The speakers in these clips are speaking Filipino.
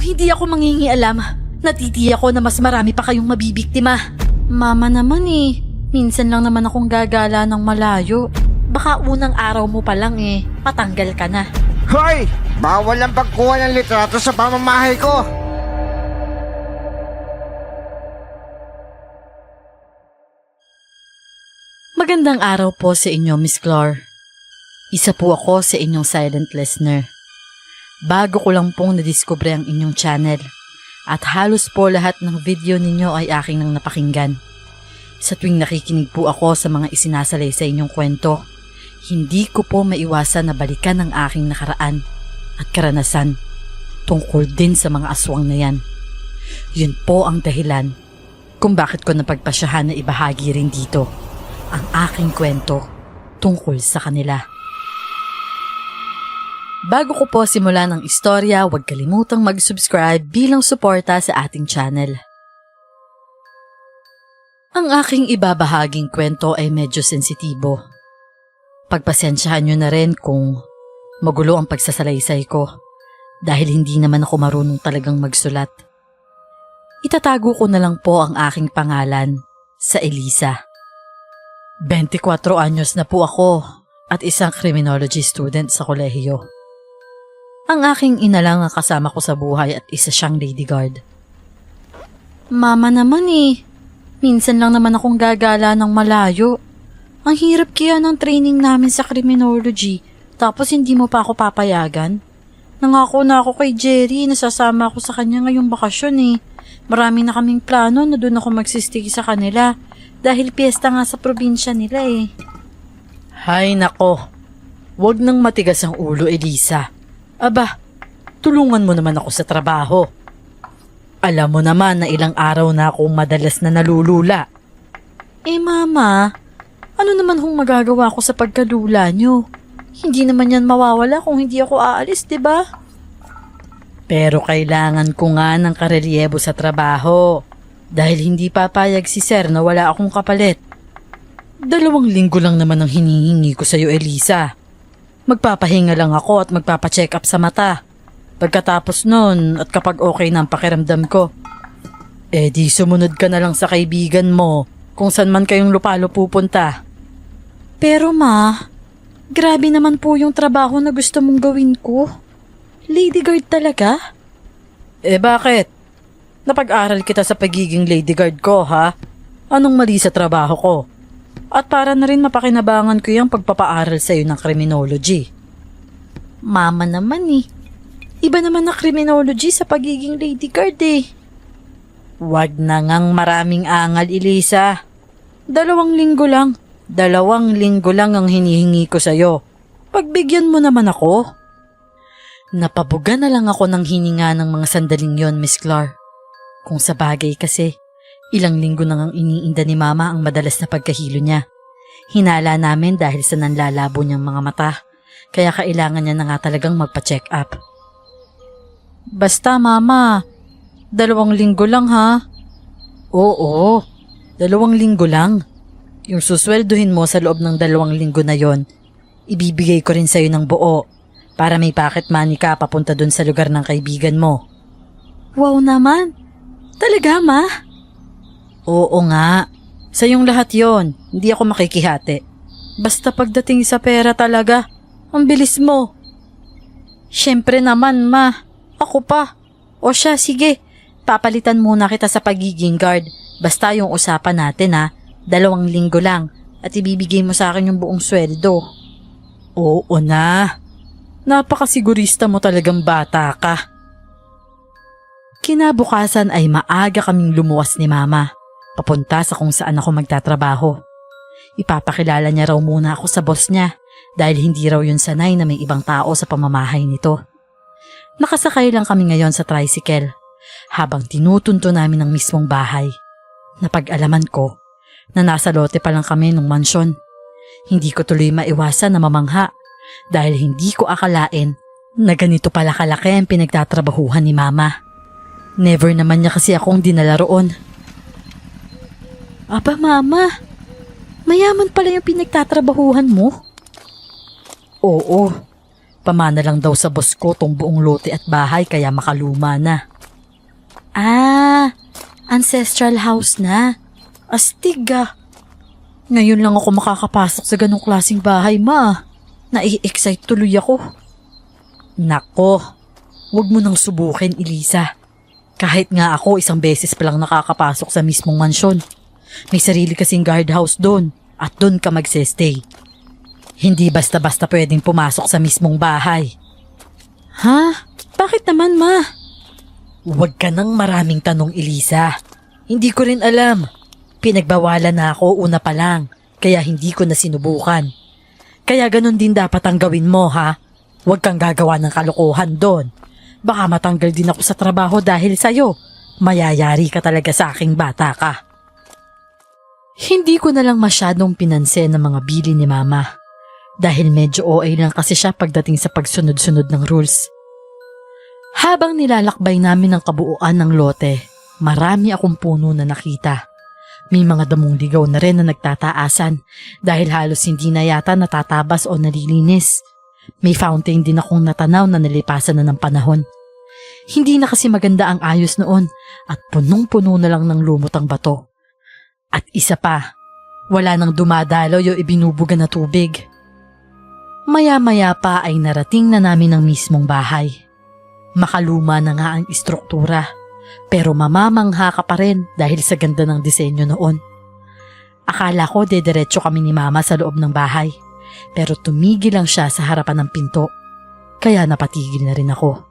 Kung hindi ako mangingialam, natitiya ko na mas marami pa kayong mabibiktima. Mama naman minsan lang naman akong gagala ng malayo. Baka unang araw mo pa lang patanggal ka na. Hoy! Bawal ang pagkuha ng litrato sa pamamahay ko! Magandang araw po sa inyo, Miss Clar. Isa po ako sa inyong silent listener. Bago ko lang pong nadiskubre ang inyong channel at halos po lahat ng video ninyo ay aking nang napakinggan. Sa tuwing nakikinig po ako sa mga isinasalay sa inyong kwento, hindi ko po maiwasan na balikan ang aking nakaraan at karanasan tungkol din sa mga aswang na yan. Yun po ang dahilan kung bakit ko napagpasyahan na ibahagi rin dito ang aking kwento tungkol sa kanila. Bago ko po simulan ang istorya, huwag kalimutang mag-subscribe bilang suporta sa ating channel. Ang aking ibabahaging kwento ay medyo sensitibo. Pagpasensyahan nyo na rin kung magulo ang pagsasalaysay ko dahil hindi naman ako marunong talagang magsulat. Itatago ko na lang po ang aking pangalan sa Elisa. 24 anyos na po ako at isang criminology student sa kolehiyo. Ang aking ina lang ang kasama ko sa buhay at isa siyang lady guard. Mama naman minsan lang naman akong gagala ng malayo. Ang hirap kaya ng training namin sa criminology, tapos hindi mo pa ako papayagan? Nangako na ako kay Jerry na sasama ako sa kanya ngayong bakasyon Marami na kaming plano na doon ako magsistay sa kanila dahil piyesta nga sa probinsya nila Hay nako, wag nang matigas ang ulo, Elisa. Aba, tulungan mo naman ako sa trabaho. Alam mo naman na ilang araw na akong madalas na nalulula. Mama, ano naman magagawa ko sa pagkalula nyo? Hindi naman yan mawawala kung hindi ako aalis, diba? Pero kailangan ko nga ng karelyebo sa trabaho dahil hindi papayag si Sir na wala akong kapalit. 2 linggo lang naman ang hinihingi ko sa'yo, Elisa. Magpapahinga lang ako at magpapacheck up sa mata. Pagkatapos nun at kapag okay na ang pakiramdam ko, di sumunod ka na lang sa kaibigan mo kung saan man kayong lupalo pupunta. Pero ma, grabe naman po yung trabaho na gusto mong gawin ko. Lady guard talaga? Bakit? Napag-aral kita sa pagiging lady guard ko, ha? Anong mali sa trabaho ko? At para na rin mapakinabangan ko yung pagpapaaral sa'yo ng criminology. Mama naman Iba naman na criminology sa pagiging lady guard Wag na ngang maraming angal, Elisa. 2 linggo lang. 2 linggo lang ang hinihingi ko sa'yo. Pagbigyan mo naman ako. Napabuga na lang ako ng hininga ng mga sandaling yon, Miss Clar. Kung sa bagay kasi, ilang linggo nang ang iniinda ni Mama ang madalas na pagkahilo niya. Hinala namin dahil sa nanlalabo niyang mga mata, kaya kailangan niya na nga talagang magpa-check up. Basta Mama, 2 linggo lang ha? Oo, 2 linggo lang. Yung suswelduhin mo sa loob ng 2 linggo na yon, ibibigay ko rin sa'yo ng buo para may pocket money ka papunta dun sa lugar ng kaibigan mo. Wow naman! Talaga, Ma? Oo nga. Sa yung lahat yon, hindi ako makikihati. Basta pagdating sa pera talaga, ang bilis mo. Siyempre naman, Ma. Ako pa. O siya, sige. Papalitan muna kita sa pagiging guard. Basta yung usapan natin 2 linggo lang at ibibigay mo sa akin yung buong sweldo. Oo na. Napakasigurista mo talagang bata ka. Kinabukasan ay maaga kaming lumuwas ni Mama, papunta sa kung saan ako magtatrabaho. Ipapakilala niya raw muna ako sa boss niya dahil hindi raw yun sanay na may ibang tao sa pamamahay nito. Nakasakay lang kami ngayon sa tricycle habang tinutunto namin ang mismong bahay. Napag-alaman ko na nasa lote pa lang kami ng mansyon. Hindi ko tuloy maiwasan na mamangha dahil hindi ko akalain na ganito pala kalaki ang pinagtatrabahuhan ni Mama. Never naman niya kasi akong dinala roon. Aba Mama, mayaman pala yung pinagtatrabahuhan mo? Oo, pamana lang daw sa boss ko tong buong lote at bahay kaya makaluma na. Ancestral house na. Astig ah. Ngayon lang ako makakapasok sa ganong klaseng bahay, ma. Nai-excite tuloy ako. Nako, wag mo nang subukin, Elisa. Kahit nga ako, isang beses pa lang nakakapasok sa mismong mansyon. May sarili kasing guardhouse doon at doon ka magsestay. Hindi basta-basta pwedeng pumasok sa mismong bahay. Ha? Bakit naman, ma? Huwag ka nang maraming tanong, Elisa. Hindi ko rin alam. Pinagbawalan na ako una pa lang, kaya hindi ko na sinubukan. Kaya ganun din dapat ang gawin mo, ha? Huwag kang gagawa ng kalokohan doon. Baka matanggal din ako sa trabaho dahil sa'yo. Mayayari ka talaga sa aking bata ka. Hindi ko na lang masyadong pinansin ang mga bili ni Mama. Dahil medyo OA lang kasi siya pagdating sa pagsunod-sunod ng rules. Habang nilalakbay namin ang kabuuan ng lote, marami akong puno na nakita. May mga damong ligaw na rin na nagtataasan dahil halos hindi na yata natatabas o nalilinis. May fountain din akong natanaw na nalipasan na ng panahon. Hindi na kasi maganda ang ayos noon at punong-puno na lang ng lumot ang bato. At isa pa, wala nang dumadalaw o ibinubuga na tubig. Maya-maya pa ay narating na namin ang mismong bahay. Makaluma na nga ang istruktura. Pero mamamangha ka pa rin dahil sa ganda ng disenyo noon. Akala ko dediretso kami ni Mama sa loob ng bahay. Pero tumigil lang siya sa harapan ng pinto. Kaya napatigil na rin ako.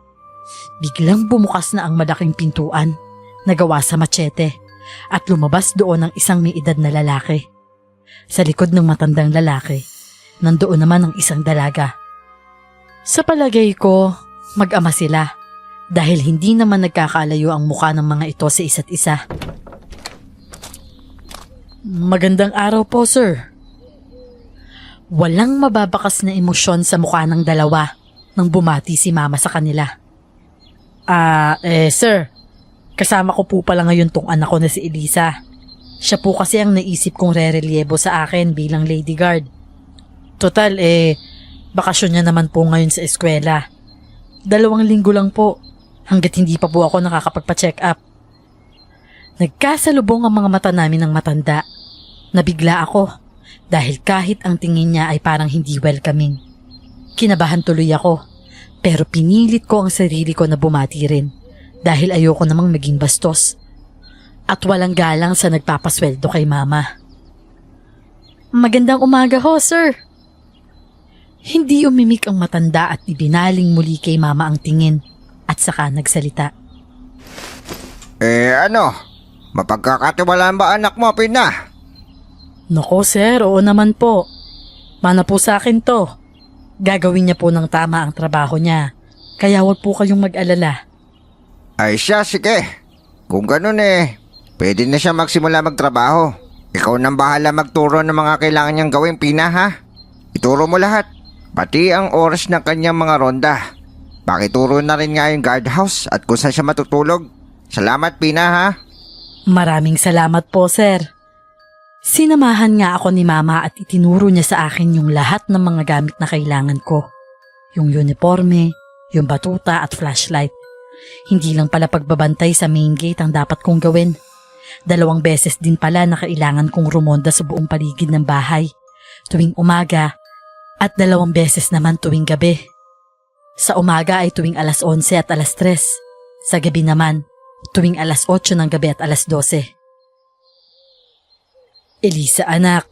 Biglang bumukas na ang malaking pintuan na gawa sa machete at lumabas doon ang isang may edad na lalaki. Sa likod ng matandang lalaki, nandoon naman ang isang dalaga. Sa palagay ko, mag-ama sila. Dahil hindi naman nagkakalayo ang mukha ng mga ito sa isa't isa. Magandang araw po, sir. Walang mababakas na emosyon sa mukha ng dalawa nang bumati si Mama sa kanila. Sir, kasama ko po pala ngayon tong anak ko na si Elisa. Siya po kasi ang naisip kong re-relyebo sa akin bilang lady guard. Total, bakasyon niya naman po ngayon sa eskwela. 2 linggo lang po. Hanggat hindi pa po ako nakakapagpa-check up. Nagkasalubong ang mga mata namin ng matanda. Nabigla ako dahil kahit ang tingin niya ay parang hindi welcoming. Kinabahan tuloy ako pero pinilit ko ang sarili ko na bumati rin dahil ayoko namang maging bastos. At walang galang sa nagpapasweldo kay Mama. Magandang umaga ho, sir. Hindi umimik ang matanda at ibinaling muli kay Mama ang tingin. At saka nagsalita. Mapagkakatiwalaan ba anak mo, Pina? Nako sir, oo naman po. Mana po sa akin to. Gagawin niya po ng tama ang trabaho niya. Kaya wag po kayong mag-alala. Ay siya, sige. Kung ganun pwede na siya magsimula magtrabaho. Ikaw nang bahala magturo ng mga kailangan niyang gawin, Pina, ha? Ituro mo lahat. Pati ang oras ng kanyang mga ronda. Pakituro na rin nga yung guardhouse at kung saan siya matutulog. Salamat, Pina, ha? Maraming salamat po, sir. Sinamahan nga ako ni Mama at itinuro niya sa akin yung lahat ng mga gamit na kailangan ko. Yung uniforme, yung batuta at flashlight. Hindi lang pala pagbabantay sa main gate ang dapat kong gawin. 2 beses din pala na kailangan kong rumonda sa buong paligid ng bahay. Tuwing umaga at 2 beses naman tuwing gabi. Sa umaga ay tuwing alas 11 at alas 3. Sa gabi naman, tuwing alas 8 ng gabi at alas 12. Elisa anak,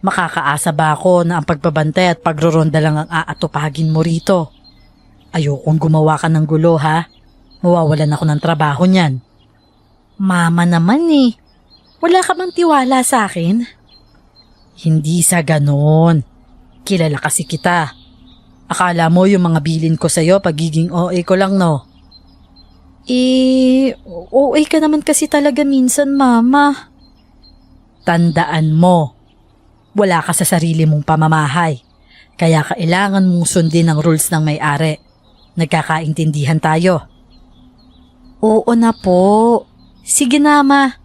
makakaasa ba ako na ang pagbabantay at pagroronda lang ang aatupagin mo rito? Ayokong gumawa ka ng gulo ha. Mawawalan ako ng trabaho niyan. Mama naman wala ka bang tiwala sa akin? Hindi sa ganon. Kilala kasi kita. Akala mo yung mga bilin ko sa'yo pagiging OA ko lang, no? OA ka naman kasi talaga minsan, Mama. Tandaan mo, wala ka sa sarili mong pamamahay. Kaya kailangan mong sundin ang rules ng may-ari. Nagkakaintindihan tayo. Oo na po. Sige na, Ma.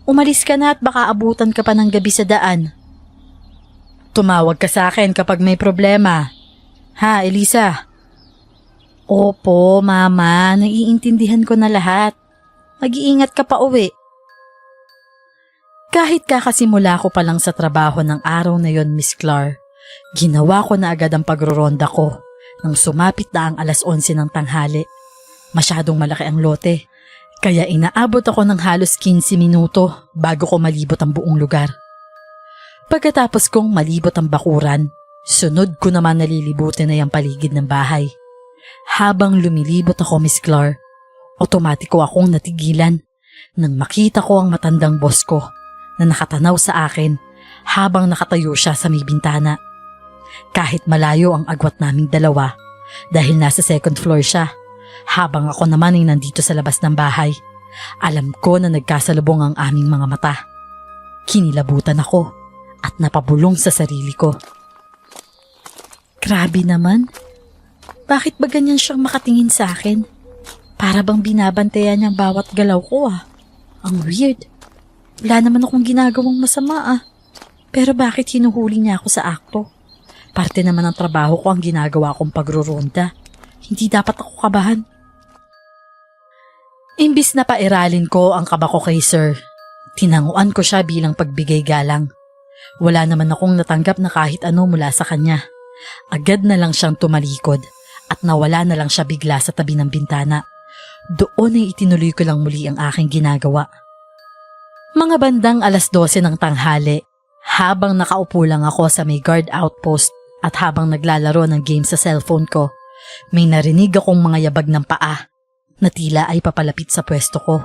Umalis ka na at baka abutan ka pa ng gabi sa daan. Tumawag ka sa akin kapag may problema. Ha, Elisa? Opo, Mama. Naiintindihan ko na lahat. Mag-iingat ka pa uwi. Kahit kakasimula ko pa lang sa trabaho ng araw na yon, Miss Clar, ginawa ko na agad ang pagroronda ko nang sumapit na ang 11:00 ng tanghali. Masyadong malaki ang lote, kaya inaabot ako ng halos 15 minuto bago ko malibot ang buong lugar. Pagkatapos kong malibot ang bakuran, sunod ko naman nalilibutin na yung paligid ng bahay. Habang lumilibot ako, Miss Clar, otomatiko akong natigilan nang makita ko ang matandang boss ko na nakatanaw sa akin habang nakatayo siya sa may bintana. Kahit malayo ang agwat naming dalawa dahil nasa second floor siya, habang ako naman ay nandito sa labas ng bahay, alam ko na nagkasalubong ang aming mga mata. Kinilabutan ako at napabulong sa sarili ko. Grabe naman. Bakit ba ganyan siyang makatingin sa akin? Para bang binabantayan niyang bawat galaw ko ah. Ang weird. Wala naman akong ginagawang masama ah. Pero bakit hinuhuli niya ako sa akto? Parte naman ng trabaho ko ang ginagawa kong pagruronda. Hindi dapat ako kabahan. Imbis na pairalin ko ang kaba ko kay Sir, tinanguan ko siya bilang pagbigay galang. Wala naman akong natanggap na kahit ano mula sa kanya. Agad na lang siyang tumalikod at nawala na lang siya bigla sa tabi ng bintana. Doon ay itinuloy ko lang muli ang aking ginagawa. Mga bandang 12:00 ng tanghali, habang nakaupo lang ako sa may guard outpost at habang naglalaro ng game sa cellphone ko, may narinig akong mga yabag ng paa na tila ay papalapit sa pwesto ko.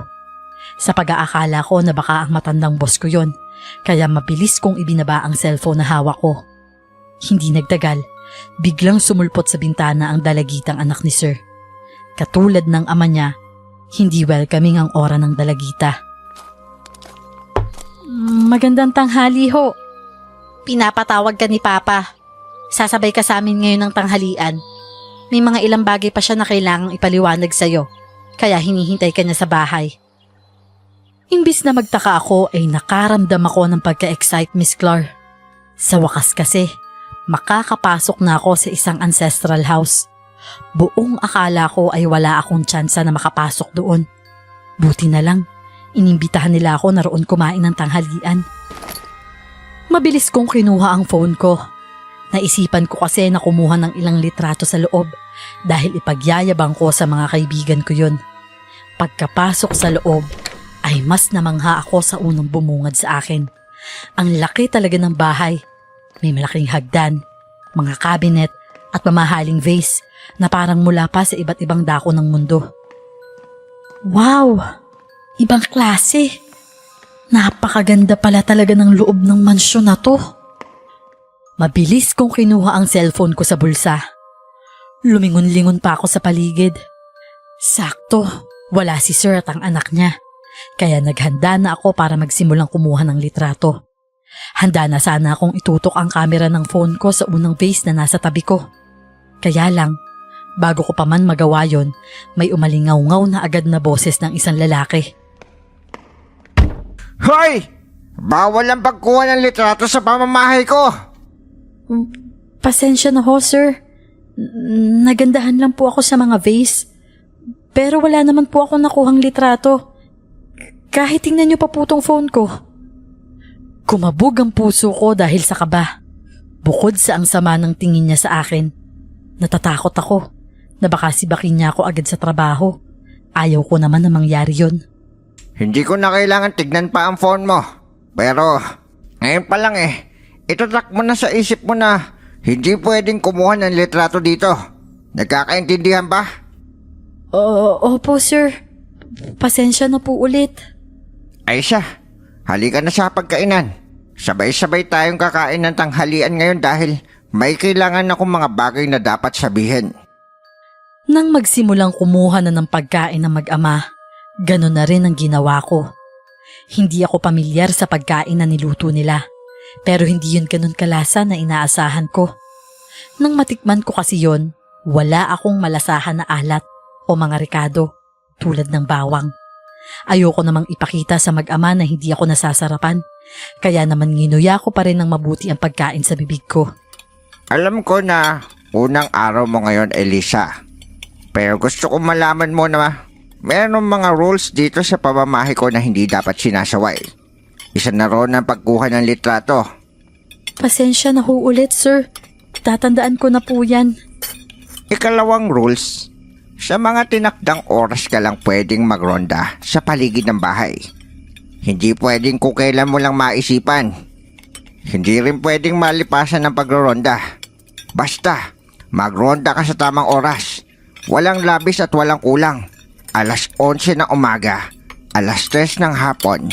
Sa pag-aakala ko na baka ang matandang boss ko yon, kaya mabilis kong ibinaba ang cellphone na hawak ko. Hindi nagtagal, biglang sumulpot sa bintana ang dalagitang anak ni Sir. Katulad ng ama niya, hindi welcoming ang aura ng dalagita. Magandang tanghali ho. Pinapatawag ka ni Papa. Sasabay ka sa amin ngayon ng tanghalian. May mga ilang bagay pa siya na kailangang ipaliwanag sa'yo, kaya hinihintay ka niya sa bahay. Imbis na magtaka ako ay nakaramdam ako ng pagka-excite, Miss Clar. Sa wakas kasi, makakapasok na ako sa isang ancestral house. Buong akala ko ay wala akong tsansa na makapasok doon. Buti na lang, inimbitahan nila ako na roon kumain ng tanghalian. Mabilis kong kinuha ang phone ko. Naisipan ko kasi na kumuha ng ilang litrato sa loob dahil ipagyayabang ko sa mga kaibigan ko yun. Pagkapasok sa loob, ay mas namangha ako sa unang bumungad sa akin. Ang laki talaga ng bahay. May malaking hagdan, mga cabinet at mamahaling vase na parang mula pa sa iba't ibang dako ng mundo. Wow! Ibang klase. Napakaganda pala talaga ng loob ng mansyon na to. Mabilis kong kinuha ang cellphone ko sa bulsa. Lumingon-lingon pa ako sa paligid. Sakto, wala si Sir at ang anak niya. Kaya naghanda na ako para magsimulang kumuha ng litrato. Handa na sana akong itutok ang kamera ng phone ko sa unang vase na nasa tabi ko. Kaya lang, bago ko pa man magawa yon, may umalingaw-ngaw na agad na boses ng isang lalaki. Hoy! Bawal ang pagkuha ng litrato sa pamamahay ko! Pasensya na ho, Sir. Nagandahan lang po ako sa mga vase. Pero wala naman po ako nakuhang litrato. Kahit tingnan niyo pa po tong phone ko. Kumabog ang puso ko dahil sa kaba. Bukod sa ang sama ng tingin niya sa akin, natatakot ako na baka sibakin niya ako agad sa trabaho. Ayaw ko naman na mangyari yun. Hindi ko na kailangan tignan pa ang phone mo. Pero, ngayon pa lang itutak mo na sa isip mo na hindi pwedeng kumuha ng litrato dito. Nagkakaintindihan ba? Opo, Sir. Pasensya na po ulit. Ay siya, halika na sa pagkainan. Sabay-sabay tayong kakain ng tanghalian ngayon dahil may kailangan akong mga bagay na dapat sabihin. Nang magsimulang kumuha na ng pagkain ng mag-ama, ganun na rin ang ginawa ko. Hindi ako pamilyar sa pagkain na niluto nila, pero hindi yun ganun kalasa na inaasahan ko. Nang matikman ko kasi yun, wala akong malasahan na alat o mga rekado tulad ng bawang. Ayoko namang ipakita sa mag-ama na hindi ako nasasarapan, kaya naman nginuya ko pa rin ng mabuti ang pagkain sa bibig ko. Alam ko na unang araw mo ngayon, Elisa. Pero gusto ko malaman mo na Meron mga rules dito sa pamamahay ko na hindi dapat sinasaway. Isa na ron ang pagkuha ng litrato. Pasensya na ho ulit, sir. Tatandaan ko na po yan. Ikalawang rules, sa mga tinakdang oras ka lang pwedeng magronda sa paligid ng bahay. Hindi pwedeng kung kailan mo lang maisipan. Hindi rin pwedeng malipasan ng pagronda. Basta, magronda ka sa tamang oras. Walang labis at walang kulang. Alas 11 ng umaga, alas 3 ng hapon,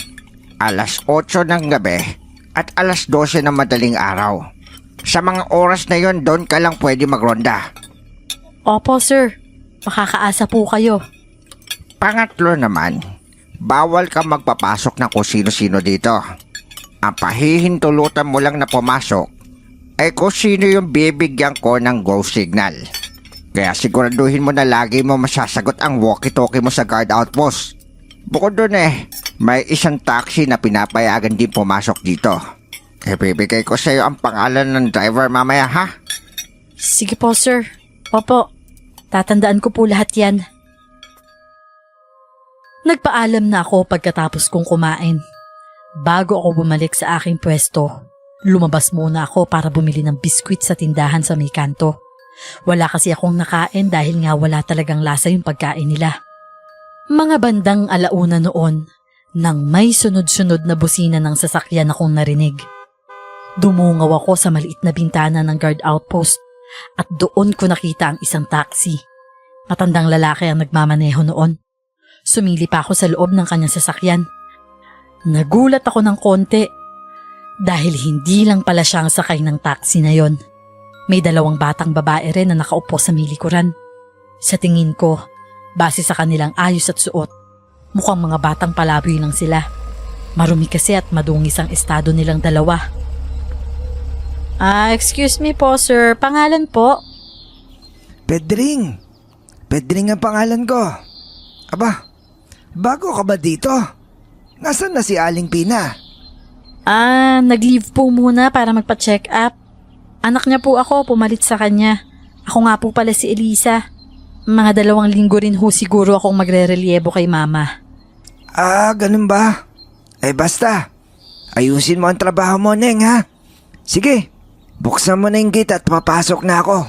alas 8 ng gabi, at alas 12 ng madaling araw. Sa mga oras na yon, doon ka lang pwede magronda. Opo, sir. Makakaasa po kayo. Pangatlo naman, bawal ka magpapasok ng kung sino-sino dito. Ang pahihintulutan mo lang na pumasok ay kung sino yung bibigyan ko ng go signal. Kaya siguraduhin mo na lagi mo masasagot ang walkie-talkie mo sa guard outpost. Bukod dun may isang taxi na pinapayagan din pumasok dito. Ibibigay ko sa iyo ang pangalan ng driver mamaya, ha? Sige po, sir. Opo. Tatandaan ko po lahat yan. Nagpaalam na ako pagkatapos kong kumain. Bago ako bumalik sa aking pwesto, lumabas muna ako para bumili ng biskwit sa tindahan sa may kanto. Wala kasi akong nakain dahil nga wala talagang lasa yung pagkain nila. Mga bandang alauna noon, nang may sunod-sunod na busina ng sasakyan akong narinig. Dumungaw ako sa maliit na bintana ng guard outpost at doon ko nakita ang isang taxi. Matandang lalaki ang nagmamaneho noon. Sumili pa ako sa loob ng kanyang sasakyan. Nagulat ako ng konti dahil hindi lang pala siya ang sakay ng taxi na yon. May dalawang batang babae rin na nakaupo sa may likuran. Sa tingin ko, base sa kanilang ayos at suot, mukhang mga batang palaboy lang sila. Marumi kasi at madungis ang estado nilang dalawa. Excuse me po, sir. Pangalan po? Pedring. Pedring ang pangalan ko. Aba, bago ka ba dito? Nasaan na si Aling Pina? Nag-leave po muna para magpa-check up. Anak niya po ako, pumalit sa kanya. Ako nga po pala si Elisa. Mga 2 linggo rin ho siguro akong magre-reliebo kay mama. Ganun ba? Basta. Ayusin mo ang trabaho mo, Neng, ha? Sige, buksan mo na yung gate at papasok na ako.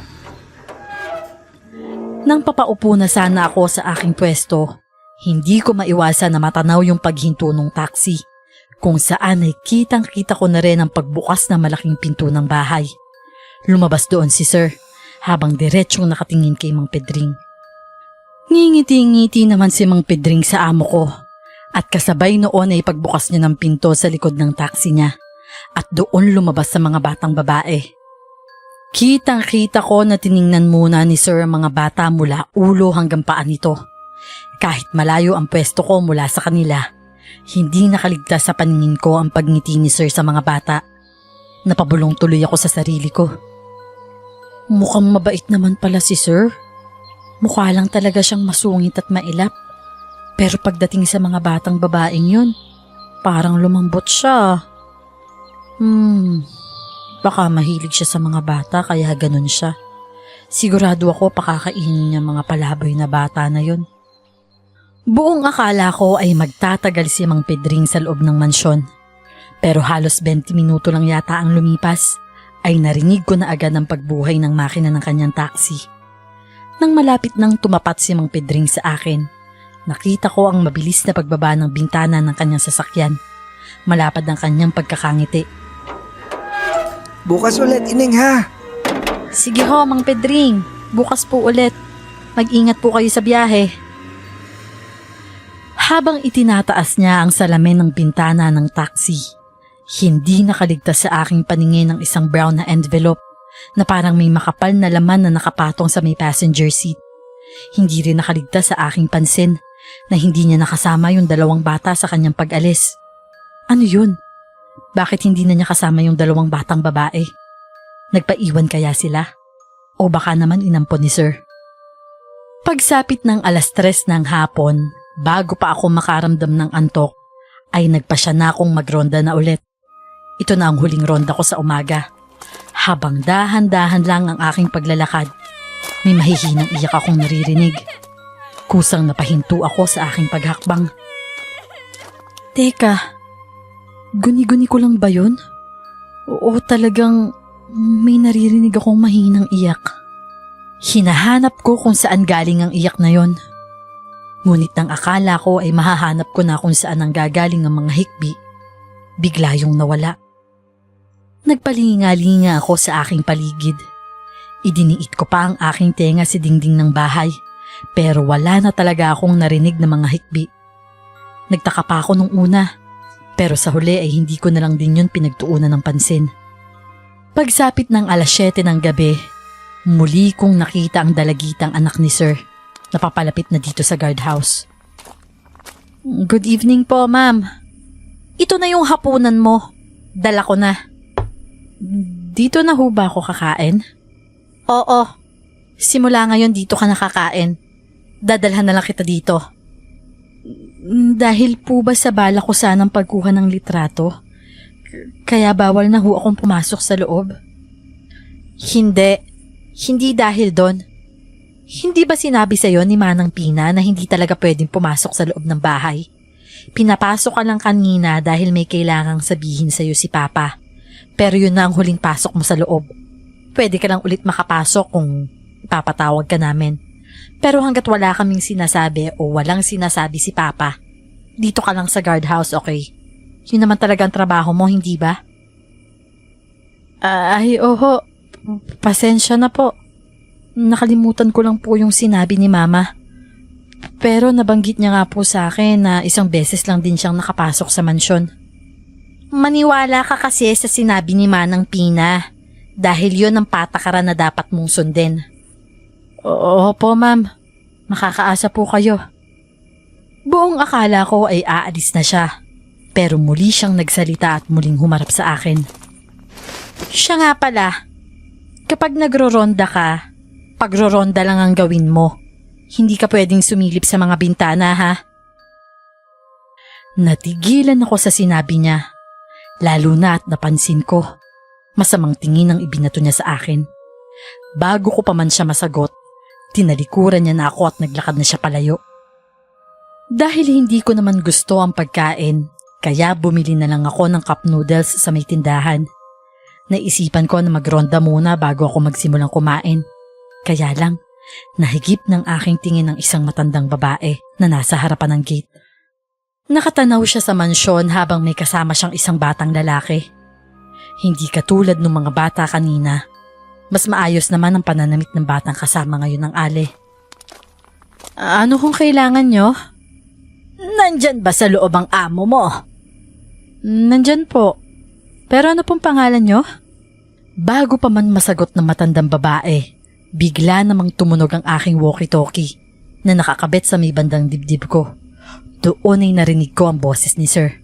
Nang papaupo na sana ako sa aking pwesto, hindi ko maiwasan na matanaw yung paghinto ng taxi, kung saan ay kitang-kita ko na rin ang pagbukas ng malaking pinto ng bahay. Lumabas doon si Sir, habang diretsyong nakatingin kay Mang Pedring. Ngingiti-ngiti naman si Mang Pedring sa amo ko, at kasabay noon ay pagbukas niya ng pinto sa likod ng taxi niya, at doon lumabas sa mga batang babae. Kitang-kita ko na tiningnan muna ni Sir ang mga bata mula ulo hanggang paa nito. Kahit malayo ang pwesto ko mula sa kanila, hindi nakaligtas sa paningin ko ang pagngiti ni Sir sa mga bata. Napabulong tuloy ako sa sarili ko. Mukhang mabait naman pala si Sir. Mukha lang talaga siyang masungit at mailap. Pero pagdating sa mga batang babaeng yun, parang lumambot siya. Baka mahilig siya sa mga bata kaya ganun siya. Sigurado ako pakakainin niya mga palaboy na bata na yun. Buong akala ko ay magtatagal si Mang Pedring sa loob ng mansyon. Pero halos 20 minuto lang yata ang lumipas, ay narinig ko na agad ang pagbuhay ng makina ng kanyang taxi. Nang malapit nang tumapat si Mang Pedring sa akin, nakita ko ang mabilis na pagbaba ng bintana ng kanyang sasakyan. Malapad ang kanyang pagkakangiti. Bukas ulit, Ineng, ha? Sige ho, Mang Pedring. Bukas po ulit. Mag-ingat po kayo sa biyahe. Habang itinataas niya ang salamin ng bintana ng taxi, hindi nakaligtas sa aking paningin ang isang brown na envelope na parang may makapal na laman na nakapatong sa may passenger seat. Hindi rin nakaligtas sa aking pansin na hindi niya nakasama yung 2 bata sa kanyang pag-alis. Ano yun? Bakit hindi na niya kasama yung 2 batang babae? Nagpaiwan kaya sila? O baka naman inampon ni Sir? Pagsapit ng alas 3 ng hapon, bago pa ako makaramdam ng antok, ay nagpasya na akong magronda na ulit. Ito na ang huling ronda ko sa umaga. Habang dahan-dahan lang ang aking paglalakad, may mahihinang iyak akong naririnig. Kusang napahinto ako sa aking paghakbang. Teka, guni-guni ko lang ba yun? Oo, talagang may naririnig akong mahinang iyak. Hinahanap ko kung saan galing ang iyak na yon. Ngunit nang akala ko ay mahahanap ko na kung saan ang gagaling ang mga hikbi, bigla yung nawala. Nagpalinga-linga ako sa aking paligid. Idiniit ko pa ang aking tenga sa dingding ng bahay, pero wala na talaga akong narinig na mga hikbi. Nagtaka pa ako nung una, pero sa huli ay hindi ko na lang din yun pinagtuunan ng pansin. Pagsapit ng 7:00 ng gabi, muli kong nakita ang dalagitang anak ni Sir na papalapit na dito sa guardhouse. Good evening po, ma'am. Ito na yung hapunan mo. Dala ko na. Dito na ho ba ako kakain? Oo. Simula ngayon dito ka nakakain. Dadalhan na lang kita dito. Dahil po ba sa bala ko sanang pagkuha ng litrato? Kaya bawal na ho akong pumasok sa loob? Hindi. Hindi dahil doon. Hindi ba sinabi sa'yo ni Manang Pina na hindi talaga pwedeng pumasok sa loob ng bahay? Pinapasok ka lang kanina dahil may kailangang sabihin sa'yo si Papa. Pero yun na ang huling pasok mo sa loob. Pwede ka lang ulit makapasok kung ipapatawag ka namin. Pero hanggat wala kaming sinasabi o walang sinasabi si Papa, dito ka lang sa guardhouse, okay? Yun naman talagang trabaho mo, hindi ba? Ay, oho. Pasensya na po. Nakalimutan ko lang po yung sinabi ni Mama. Pero nabanggit niya nga po sa akin na isang beses lang din siyang nakapasok sa mansyon. Maniwala ka kasi sa sinabi ni Manang Pina. Dahil yun ang patakaran na dapat mong sundin. Oo po, ma'am. Makakaasa po kayo. Buong akala ko ay aalis na siya. Pero muli siyang nagsalita at muling humarap sa akin. Siya nga pala, kapag nagroronda ka, pagroronda lang ang gawin mo. Hindi ka pwedeng sumilip sa mga bintana, ha? Natigilan ako sa sinabi niya. Lalo na at napansin ko. Masamang tingin ang ibinato niya sa akin. Bago ko pa man siya masagot, tinalikuran niya na ako at naglakad na siya palayo. Dahil hindi ko naman gusto ang pagkain, kaya bumili na lang ako ng cup noodles sa may tindahan. Naisipan ko na magronda muna bago ako magsimulang kumain. Kaya lang, nahigip ng aking tingin ng isang matandang babae na nasa harapan ng gate. Nakatanaw siya sa mansyon habang may kasama siyang isang batang lalaki. Hindi katulad ng mga bata kanina. Mas maayos naman ang pananamit ng batang kasama ngayon ng Ale. Ano kung kailangan nyo? Nandyan ba sa loob ang amo mo? Nandyan po. Pero ano pong pangalan nyo? Bago pa man masagot ng matandang babae, bigla namang tumunog ang aking walkie-talkie na nakakabit sa may bandang dibdib ko. Doon ay narinig ko ang boses ni Sir.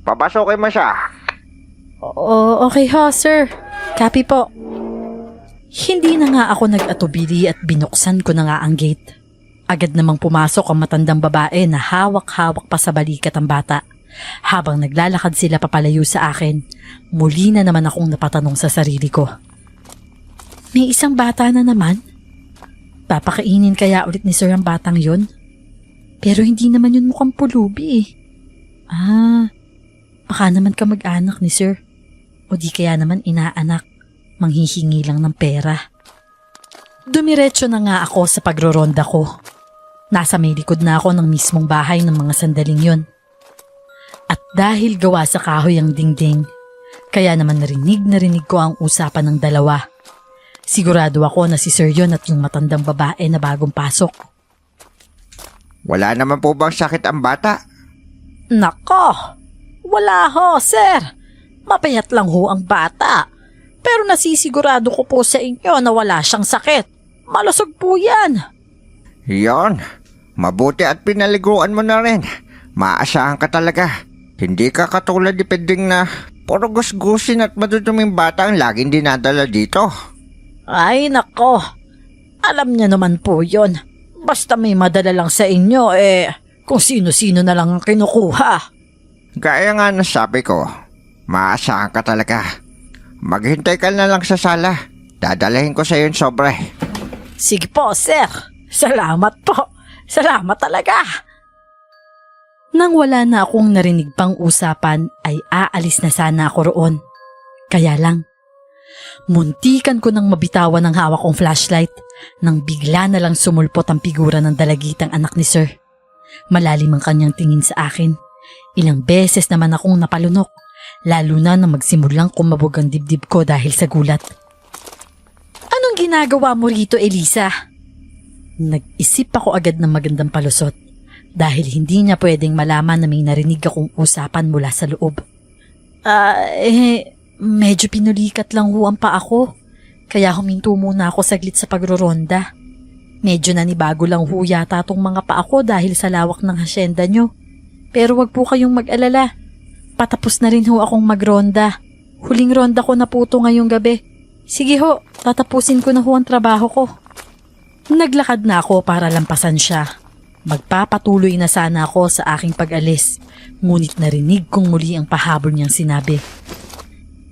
Papasokin mo siya. Oo, okay ho, sir. Copy po. Hindi na nga ako nag-atubili at binuksan ko na nga ang gate. Agad namang pumasok ang matandang babae na hawak-hawak pa sa balikat ang bata. Habang naglalakad sila papalayo sa akin, muli na naman akong napatanong sa sarili ko. May isang bata na naman? Papakainin kaya ulit ni Sir ang batang yun? Pero hindi naman yun mukhang pulubi eh. Baka naman ka mag-anak ni Sir. O di kaya naman inaanak, manghihingi lang ng pera. Dumiretso na nga ako sa pagroronda ko. Nasa may likod na ako ng mismong bahay ng mga sandaling yun. At dahil gawa sa kahoy ang dingding, kaya naman narinig ko ang usapan ng dalawa. Sigurado ako na si Sir yun at yung matandang babae na bagong pasok. Wala naman po bang sakit ang bata? Nako! Wala ho, sir. Mapayat lang ho ang bata. Pero nasisigurado ko po sa inyo na wala siyang sakit. Malusog po yan. Yon, mabuti at pinaliguan mo na rin. Maasahan ka talaga. Hindi ka katulad ni Pedring na puro gusgusin at maduduming bata ang laging dinadala dito. Ay nako, alam niya naman po yon. Basta may madala lang sa inyo kung sino-sino na lang ang kinukuha. Gaya nga nasabi ko, maasahan ka talaga. Maghintay ka na lang sa sala. Dadalahin ko sa iyo yung sobre. Sige po, sir. Salamat po. Salamat talaga! Nang wala na akong narinig pang usapan ay aalis na sana ako roon. Kaya lang, muntikan ko nang mabitawan ng hawak kong flashlight nang bigla na lang sumulpot ang figura ng dalagitang anak ni Sir. Malalim ang kanyang tingin sa akin. Ilang beses naman akong napalunok, lalo na nang magsimulang kumabog ang dibdib ko dahil sa gulat. Anong ginagawa mo rito, Elisa? Nag-isip ako agad ng magandang palusot dahil hindi niya pwedeng malaman na may narinig akong usapan mula sa loob. Medyo pinulikat lang ho ang paa ko, kaya huminto muna ako saglit sa pagroronda. Medyo nanibago lang ho yata tong mga paa ko dahil sa lawak ng hasyenda nyo. Pero wag po kayong mag-alala. Patapos na rin ho akong magronda. Huling ronda ko na po ito ngayong gabi. Sige ho, tatapusin ko na ho ang trabaho ko. Naglakad na ako para lampasan siya. Magpapatuloy na sana ako sa aking pag-alis, ngunit narinig kong muli ang pahabol niyang sinabi.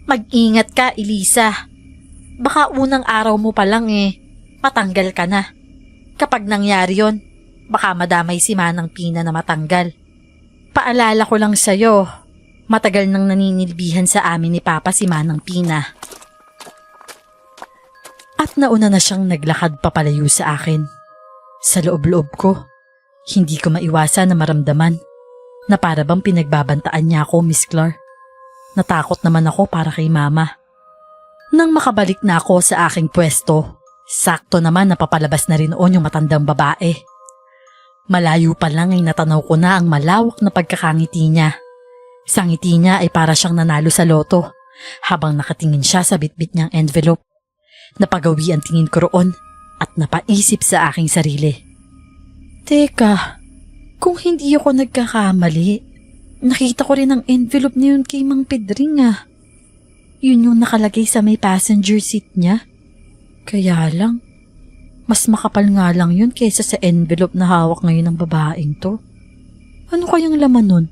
Mag-ingat ka, Elisa. Baka unang araw mo pa lang matanggal ka na. Kapag nangyari yon, baka madamay si Manang Pina na matanggal. Paalala ko lang sa'yo, matagal nang naninilbihan sa amin ni Papa si Manang Pina. At nauna na siyang naglakad papalayo sa akin. Sa loob-loob ko, hindi ko maiwasan na maramdaman na para bang pinagbabantaan niya ako, Miss Clark. Natakot naman ako para kay Mama. Nang makabalik na ako sa aking pwesto, sakto naman napapalabas na rin noon yung matandang babae. Malayo pa lang ay natanaw ko na ang malawak na pagkakangiti niya. Sa ngiti niya ay para siyang nanalo sa loto habang nakatingin siya sa bitbit niyang envelope. Napagawi ang tingin ko roon at napaisip sa aking sarili. Teka, kung hindi ako nagkakamali, nakita ko rin ang envelope na yun kay Mang Pedring Yun yung nakalagay sa may passenger seat niya. Kaya lang, mas makapal nga lang yun kaysa sa envelope na hawak ngayon ng babaeng to. Ano kayang laman nun?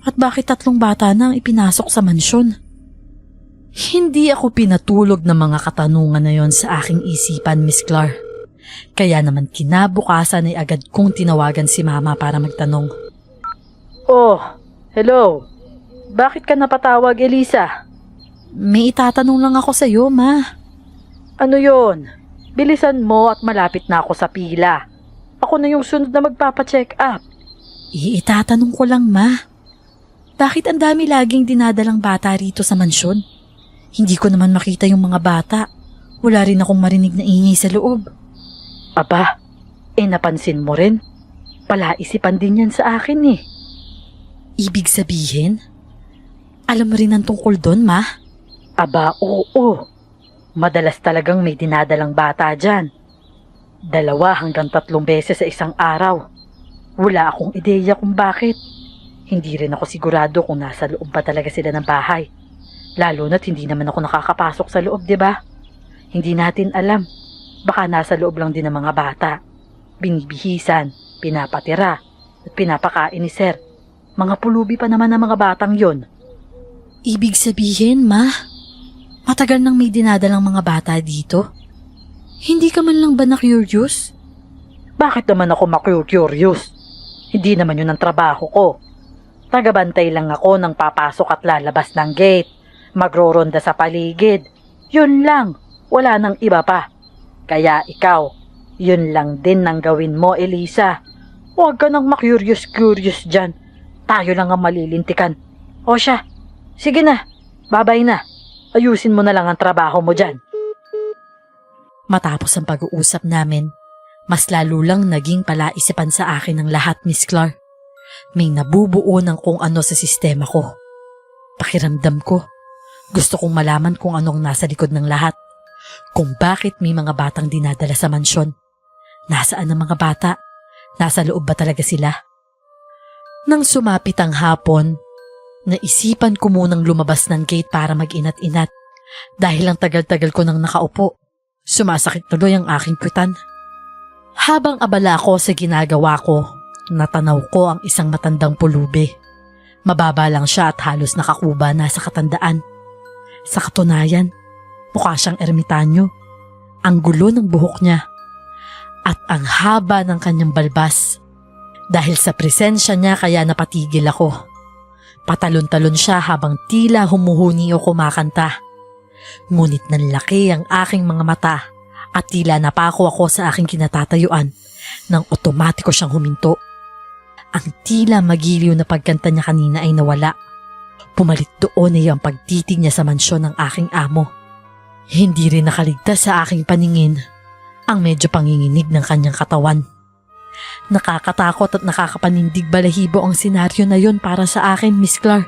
At bakit 3 bata na ang ipinasok sa mansyon? Hindi ako pinatulog ng mga katanungan na yon sa aking isipan, Miss Clark. Kaya naman kinabukasan ay agad kong tinawagan si Mama para magtanong. Oh, hello. Bakit ka napatawag, Elisa? May itatanong lang ako sa iyo, Ma. Ano yon? Bilisan mo at malapit na ako sa pila. Ako na yung sunod na magpapacheck up. Itatanong ko lang, Ma. Bakit ang dami laging dinadalang bata rito sa mansyon? Hindi ko naman makita yung mga bata. Wala rin akong marinig na ingay sa loob. Aba, napansin mo rin. Palaisipan din yan sa akin Ibig sabihin? Alam mo rin ang tungkol doon, Ma? Aba, oo. Madalas talagang may dinadalang bata dyan. 2 hanggang 3 beses sa isang araw. Wala akong ideya kung bakit. Hindi rin ako sigurado kung nasa loob ba talaga sila ng bahay. Lalo na't hindi naman ako nakakapasok sa loob, 'di ba? Hindi natin alam. Baka nasa loob lang din ng mga bata. Binibihisan, pinapatira, at pinapakain ni Sir. Mga pulubi pa naman ng mga batang yon. Ibig sabihin, Ma, matagal nang may dinadalang mga bata dito? Hindi ka man lang ba na-curious? Bakit naman ako ma-curious? Hindi naman yun ang trabaho ko. Tagabantay lang ako nang papasok at lalabas ng gate. Magroronda sa paligid. Yun lang. Wala nang iba pa. Kaya ikaw, yun lang din ang gawin mo, Elisa. Huwag ka nang ma-curious dyan. Tayo lang ang malilintikan. O siya, sige na, babay na. Ayusin mo na lang ang trabaho mo dyan. Matapos ang pag-uusap namin, mas lalo lang naging palaisipan sa akin ng lahat, Miss Clark. May nabubuo ng kung ano sa sistema ko. Pakiramdam ko, gusto kong malaman kung anong nasa likod ng lahat. Kung bakit may mga batang dinadala sa mansyon. Nasaan ang mga bata? Nasa loob ba talaga sila? Nang sumapit ang hapon, naisipan ko munang lumabas ng gate para mag-inat-inat. Dahil ang tagal-tagal ko nang nakaupo, sumasakit tuloy ang aking puwitan. Habang abala ako sa ginagawa ko, natanaw ko ang isang matandang pulubi. Mababa lang siya at halos nakakuba na sa katandaan. Sa katunayan, mukha siyang ermitanyo. Ang gulo ng buhok niya. at ang haba ng kanyang balbas. Dahil sa presensya niya kaya napatigil ako. Patalon-talon siya habang tila humuhuni o kumakanta. Ngunit nanlaki ang aking mga mata at tila napako ako sa aking kinatatayuan nang otomatiko siyang huminto. Ang tila magiliw na pagkanta niya kanina ay nawala. Pumalit doon ay ang pagtitig niya sa mansyon ng aking amo. Hindi rin nakaligtas sa aking paningin ang medyo panginginig ng kanyang katawan. Nakakatakot at nakakapanindig balahibo ang senaryo na yon para sa akin, Miss Clark.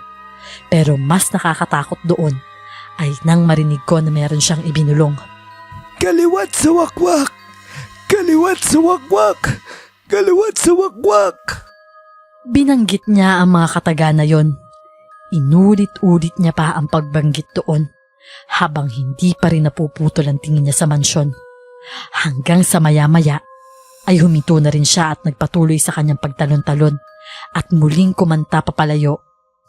Pero mas nakakatakot doon ay nang marinig ko na meron siyang ibinulong. Kaliwat sa wakwak! Kaliwat sa wakwak! Kaliwat sa wakwak! Binanggit niya ang mga kataga na yon. Inulit-ulit niya pa ang pagbanggit doon habang hindi pa rin napuputol ang tingin niya sa mansyon. Hanggang sa maya-maya ay huminto na rin siya at nagpatuloy sa kanyang pagtalon-talon at muling kumanta papalayo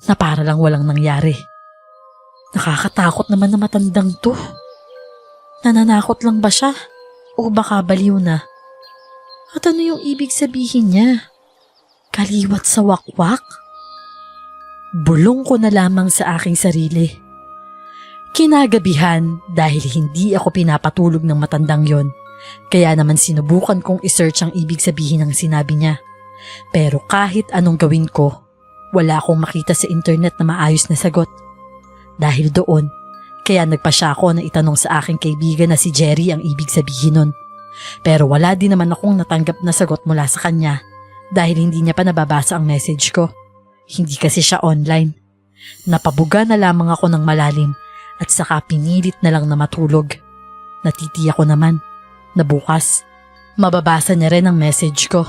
na para lang walang nangyari. Nakakatakot naman na matandang to. Nananakot lang ba siya? O baka baliw na? At ano yung ibig sabihin niya? Kaliwat sa wakwak? Bulong ko na lamang sa aking sarili. Kinagabihan dahil hindi ako pinapatulog ng matandang yon. Kaya naman sinubukan kong isearch ang ibig sabihin ng sinabi niya. Pero kahit anong gawin ko, wala akong makita sa internet na maayos na sagot. Dahil doon, kaya nagpasya ako na itanong sa aking kaibigan na si Jerry ang ibig sabihin nun. Pero wala din naman akong natanggap na sagot mula sa kanya dahil hindi niya pa nababasa ang message ko. Hindi kasi siya online. Napabuga na lamang ako ng malalim at saka pinilit na lang na matulog. Natitiyak ko naman na bukas, mababasa niya rin ang message ko.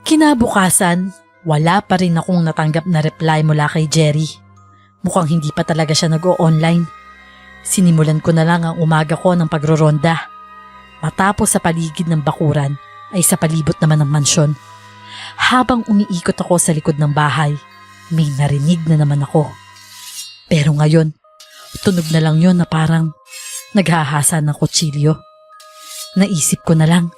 Kinabukasan, wala pa rin akong natanggap na reply mula kay Jerry. Mukhang hindi pa talaga siya nag-o-online. Sinimulan ko na lang ang umaga ko ng pagroronda. Matapos sa paligid ng bakuran, ay sa palibot naman ng mansyon. Habang umiikot ako sa likod ng bahay, may narinig na naman ako. Pero ngayon, tunog na lang yon na parang naghahasa ng kutsilyo. Naisip ko na lang,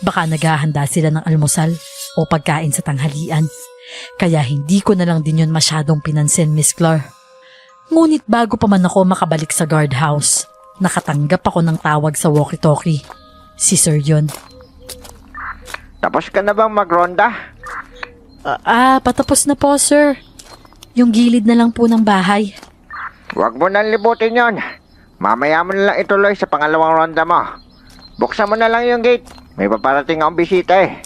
baka naghahanda sila ng almusal o pagkain sa tanghalian. Kaya hindi ko na lang din yun masyadong pinansin, Miss Clark. Ngunit bago pa man ako makabalik sa guardhouse, nakatanggap ako ng tawag sa walkie-talkie. Si Sir yon. Tapos ka na bang magronda? Patapos na po, sir. Yung gilid na lang po ng bahay. Huwag mo nang libutin yon. Mamaya mo na lang ituloy sa pangalawang ronda mo. Buksan mo na lang yung gate. May paparating akong bisita eh.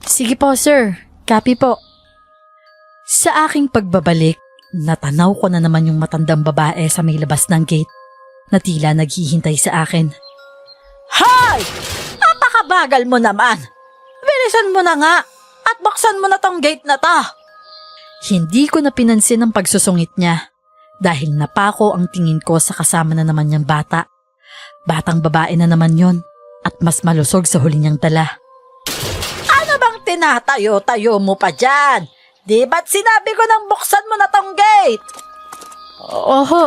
Sige po, sir. Copy po. Sa aking pagbabalik, natanaw ko na naman yung matandang babae sa may labas ng gate na tila naghihintay sa akin. Hoy! Napakabagal mo naman! Bilisan mo na nga at buksan mo na tong gate na to. Hindi ko na pinansin ang pagsusungit niya dahil napako ang tingin ko sa kasama na naman niyang bata. Batang babae na naman yon at mas malusog sa huli niyang dala. Ano bang tinatayo-tayo mo pa dyan? Di ba't sinabi ko nang buksan mo na tong gate? Oho,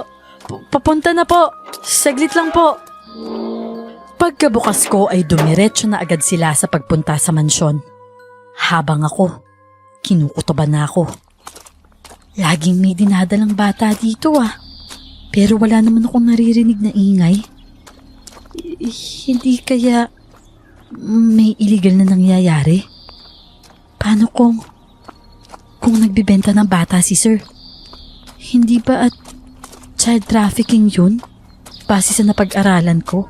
papunta na po. Saglit lang po. Pagkabukas ko ay dumiretso na agad sila sa pagpunta sa mansyon. Habang ako, kinukutoban na ako. Laging may dinadalang bata dito Pero wala naman akong naririnig na ingay. Hindi kaya may illegal na nangyayari? Paano kung nagbibenta ng bata si sir? Hindi ba at child trafficking yun? Base sa napag-aralan ko.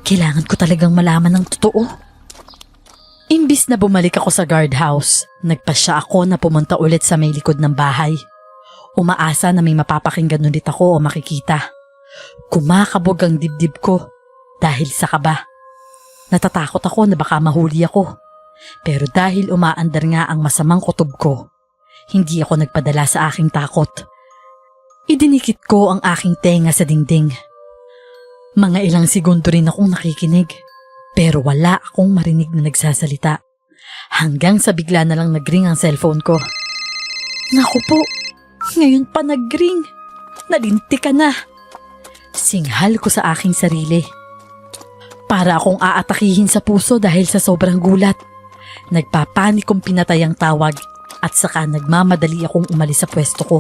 Kailangan ko talagang malaman ng totoo. Imbis na bumalik ako sa guardhouse, nagpasya ako na pumunta ulit sa may likod ng bahay. Umaasa na may mapapakinggan ulit ako o makikita. Kumakabog ang dibdib ko dahil sa kaba. Natatakot ako na baka mahuli ako. Pero dahil umaandar nga ang masamang kutob ko, hindi ako nagpadala sa aking takot. Idinikit ko ang aking tenga sa dingding. Mga ilang segundo rin akong nakikinig, pero wala akong marinig na nagsasalita. Hanggang sa bigla na lang nagring ang cellphone ko. Naku po, ngayon pa nagring. Nalinti ka na. Singhal ko sa aking sarili. Para akong aatakihin sa puso dahil sa sobrang gulat. Nagpapanikong pinatay ang tawag at saka nagmamadali akong umalis sa pwesto ko.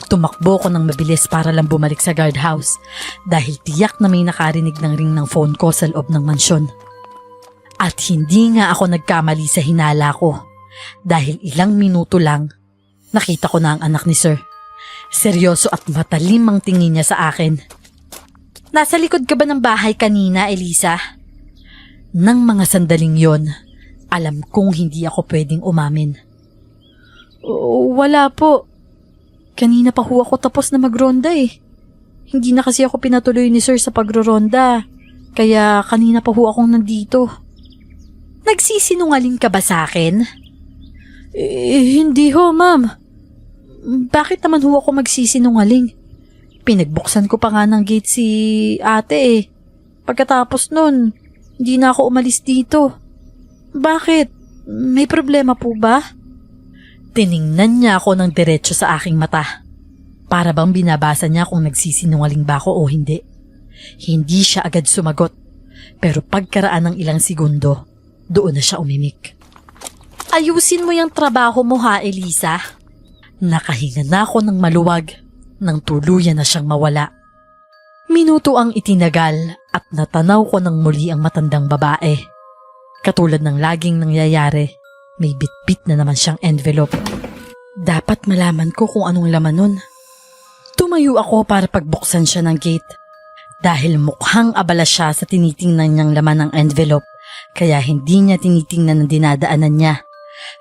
Tumakbo ko ng mabilis para lang bumalik sa guardhouse dahil tiyak na may nakarinig ng ring ng phone ko sa loob ng mansyon. At hindi nga ako nagkamali sa hinala ko dahil ilang minuto lang nakita ko na ang anak ni Sir. Seryoso at matalim ang tingin niya sa akin. Nasa likod ka ba ng bahay kanina, Elisa? Nang mga sandaling yon, alam kong hindi ako pwedeng umamin. Wala po. Kanina pa ho ako tapos na magronda eh. Hindi na kasi ako pinatuloy ni Sir sa pagroronda. Kaya kanina pa ho akong nandito. Nagsisinungaling ka ba sa akin? Hindi ho, ma'am. Bakit naman ho ako magsisinungaling? Pinagbuksan ko pa nga ng gate si ate eh. Pagkatapos nun, hindi na ako umalis dito. Bakit? May problema po ba? Tiningnan niya ako ng diretso sa aking mata. Para bang binabasa niya kung nagsisinungaling ba ako o hindi. Hindi siya agad sumagot. Pero pagkaraan ng ilang segundo, doon na siya umimik. Ayusin mo yung trabaho mo ha, Elisa. Nakahinga na ako ng maluwag nang tuluyan na siyang mawala. Minuto ang itinagal at natanaw ko ng muli ang matandang babae. Katulad ng laging nangyayari, may bitbit na naman siyang envelope. Dapat malaman ko kung anong laman nun. Tumayo ako para pagbuksan siya ng gate. Dahil mukhang abala siya sa tinitingnan niyang laman ng envelope, kaya hindi niya tinitingnan ang dinadaanan niya.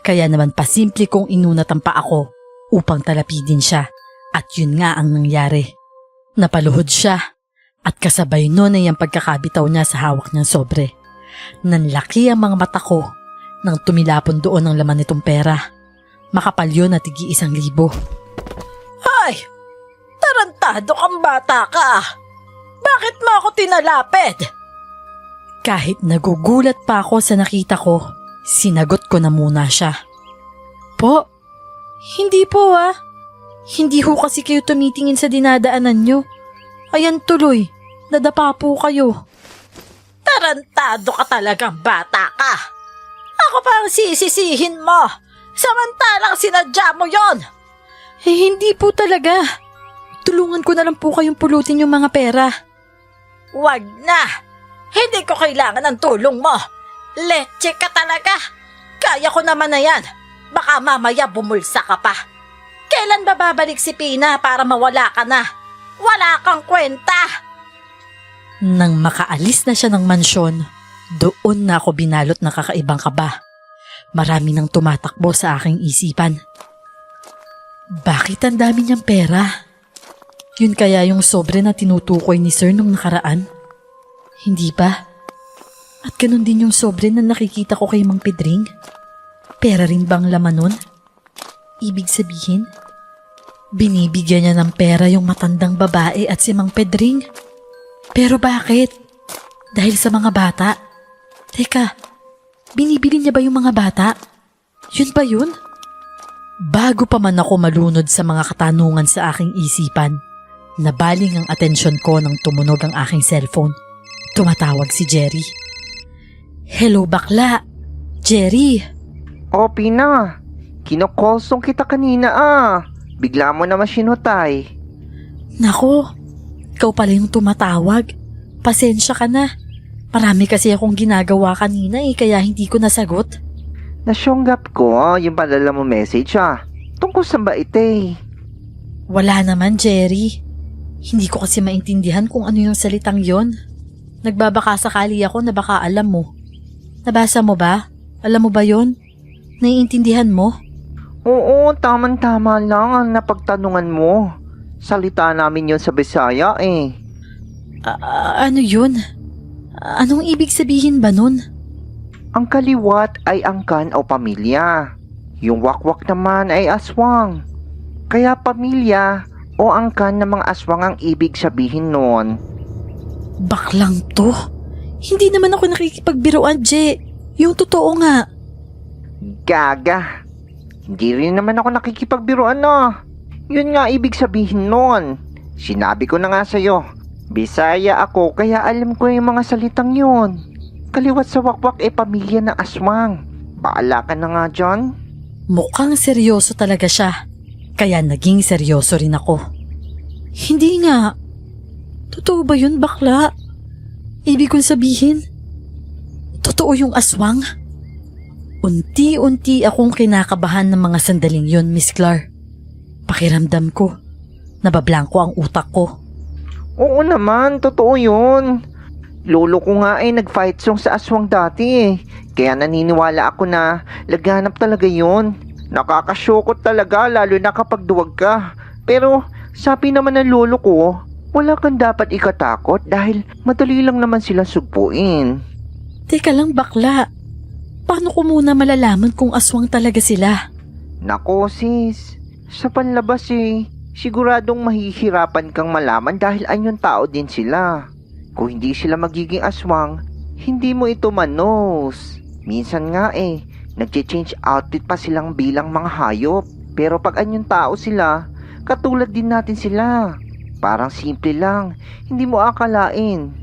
Kaya naman pasimple kong inunat ang paa ko upang talapidin siya. At yun nga ang nangyari. Napaluhod siya at kasabay nun ay ang pagkakabitaw niya sa hawak niyang sobre. Nanlaki ang mga mata ko nang tumilapon doon ang laman nitong pera. Makapal yun at tig 1,000. Ay! Tarantado kang bata ka! Bakit mo ako tinalapid? Kahit nagugulat pa ako sa nakita ko, sinagot ko na muna siya. Po? Hindi po ah. Hindi ho kasi kayo tumitingin sa dinadaanan nyo. Ayan tuloy, nadapa po kayo. Tarantado ka talagang bata ka. Ako pa ang sisisihin mo. Samantalang sinadya mo yon. Hindi po talaga. Tulungan ko na lang po kayong pulutin yung mga pera. Wag na. Hindi ko kailangan ng tulong mo. Leche ka talaga. Kaya ko naman na yan. Baka mamaya bumulsa ka pa. Kailan ba babalik si Pina para mawala ka na? Wala kang kwenta! Nang makaalis na siya ng mansyon, doon na ako binalot ng kakaibang kaba. Marami nang tumatakbo sa aking isipan. Bakit ang dami niyang pera? Yun kaya yung sobre na tinutukoy ni Sir nung nakaraan? Hindi ba? At ganun din yung sobre na nakikita ko kay Mang Pedring? Pera rin bang laman nun? Ibig sabihin, binibigyan niya ng pera yung matandang babae at si Mang Pedring. Pero bakit? Dahil sa mga bata? Teka, binibili niya ba yung mga bata? Yun ba yun? Bago pa man ako malunod sa mga katanungan sa aking isipan, nabaling ang atensyon ko nang tumunog ang aking cellphone. Tumatawag si Jerry. Hello bakla, Jerry. Oh, Pina. Kinokolsong kita kanina Bigla mo naman sinutay. Nako, ikaw pala yung tumatawag. Pasensya ka na. Marami kasi akong ginagawa kanina kaya hindi ko nasagot. Nasyonggap ko yung padala mo message Tungkol sa bait Wala naman, Jerry. Hindi ko kasi maintindihan kung ano yung salitang yon. Nagbabaka sakali ako na baka alam mo. Nabasa mo ba? Alam mo ba yon? Naiintindihan mo? Oo, tama-tama lang ang napagtanungan mo. Salita namin yon sa Bisaya Ano yun? Anong ibig sabihin ba nun? Ang kaliwat ay angkan o pamilya. Yung wakwak naman ay aswang. Kaya pamilya o angkan ng mga aswang ang ibig sabihin nun. Baklang to. Hindi naman ako nakikipagbiruan, Je. Yung totoo nga. Gaga. Hindi rin naman ako nakikipagbiruan Yun nga ibig sabihin nun. Sinabi ko na nga sa'yo. Bisaya ako kaya alam ko yung mga salitang yun. Kaliwat sa wakwak pamilya ng aswang. Baala ka na nga dyan. Mukhang seryoso talaga siya. Kaya naging seryoso rin ako. Hindi nga. Totoo ba yun, bakla? Ibig kong sabihin, totoo yung aswang? Unti-unti akong kinakabahan ng mga sandaling yun, Miss Clar. Pakiramdam ko, nabablangko ang utak ko. Oo naman, totoo yun. Lolo ko nga nag-fight song sa aswang dati. Kaya naniniwala ako na laganap talaga yun. Nakakasyokot talaga lalo na kapag duwag ka. Pero sabi naman ng lolo ko, wala kang dapat ikatakot dahil madali lang naman sila sugpuin. Teka lang, bakla. Paano ko muna malalaman kung aswang talaga sila? Nako sis, sa panlabas siguradong mahihirapan kang malaman dahil anyong tao din sila. Kung hindi sila magiging aswang, hindi mo ito manos. Minsan nga nagche-change outfit pa silang bilang mga hayop. Pero pag anyong tao sila, katulad din natin sila. Parang simple lang, hindi mo akalain.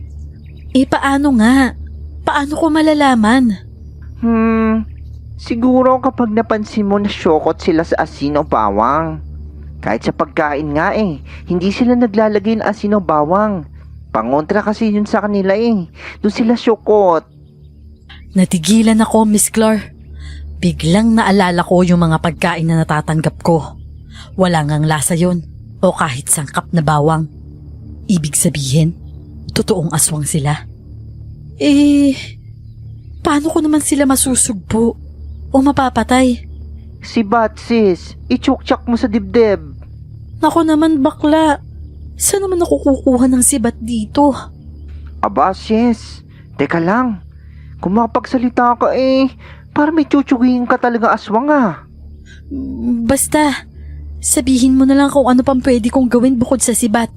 Paano nga? Paano ko malalaman? Siguro kapag napansin mo na syokot sila sa asin o bawang. Kahit sa pagkain nga hindi sila naglalagay ng asin o bawang. Pangontra kasi yun sa kanila Doon sila syokot. Natigilan ako, Miss Clar. Biglang naalala ko yung mga pagkain na natatanggap ko. Wala ngang lasa yun o kahit sangkap na bawang. Ibig sabihin, totoong aswang sila. Paano ko naman sila masusugpo o mapapatay? Si Bat sis, itsuktsak mo sa dibdib. Nako naman, bakla. Saan naman ako kukuha ng sibat dito? Aba sis, teka lang. Kung makapagsalita ka para may tsutsugin ka talaga aswang Basta, sabihin mo na lang kung ano pang pwede kong gawin bukod sa sibat.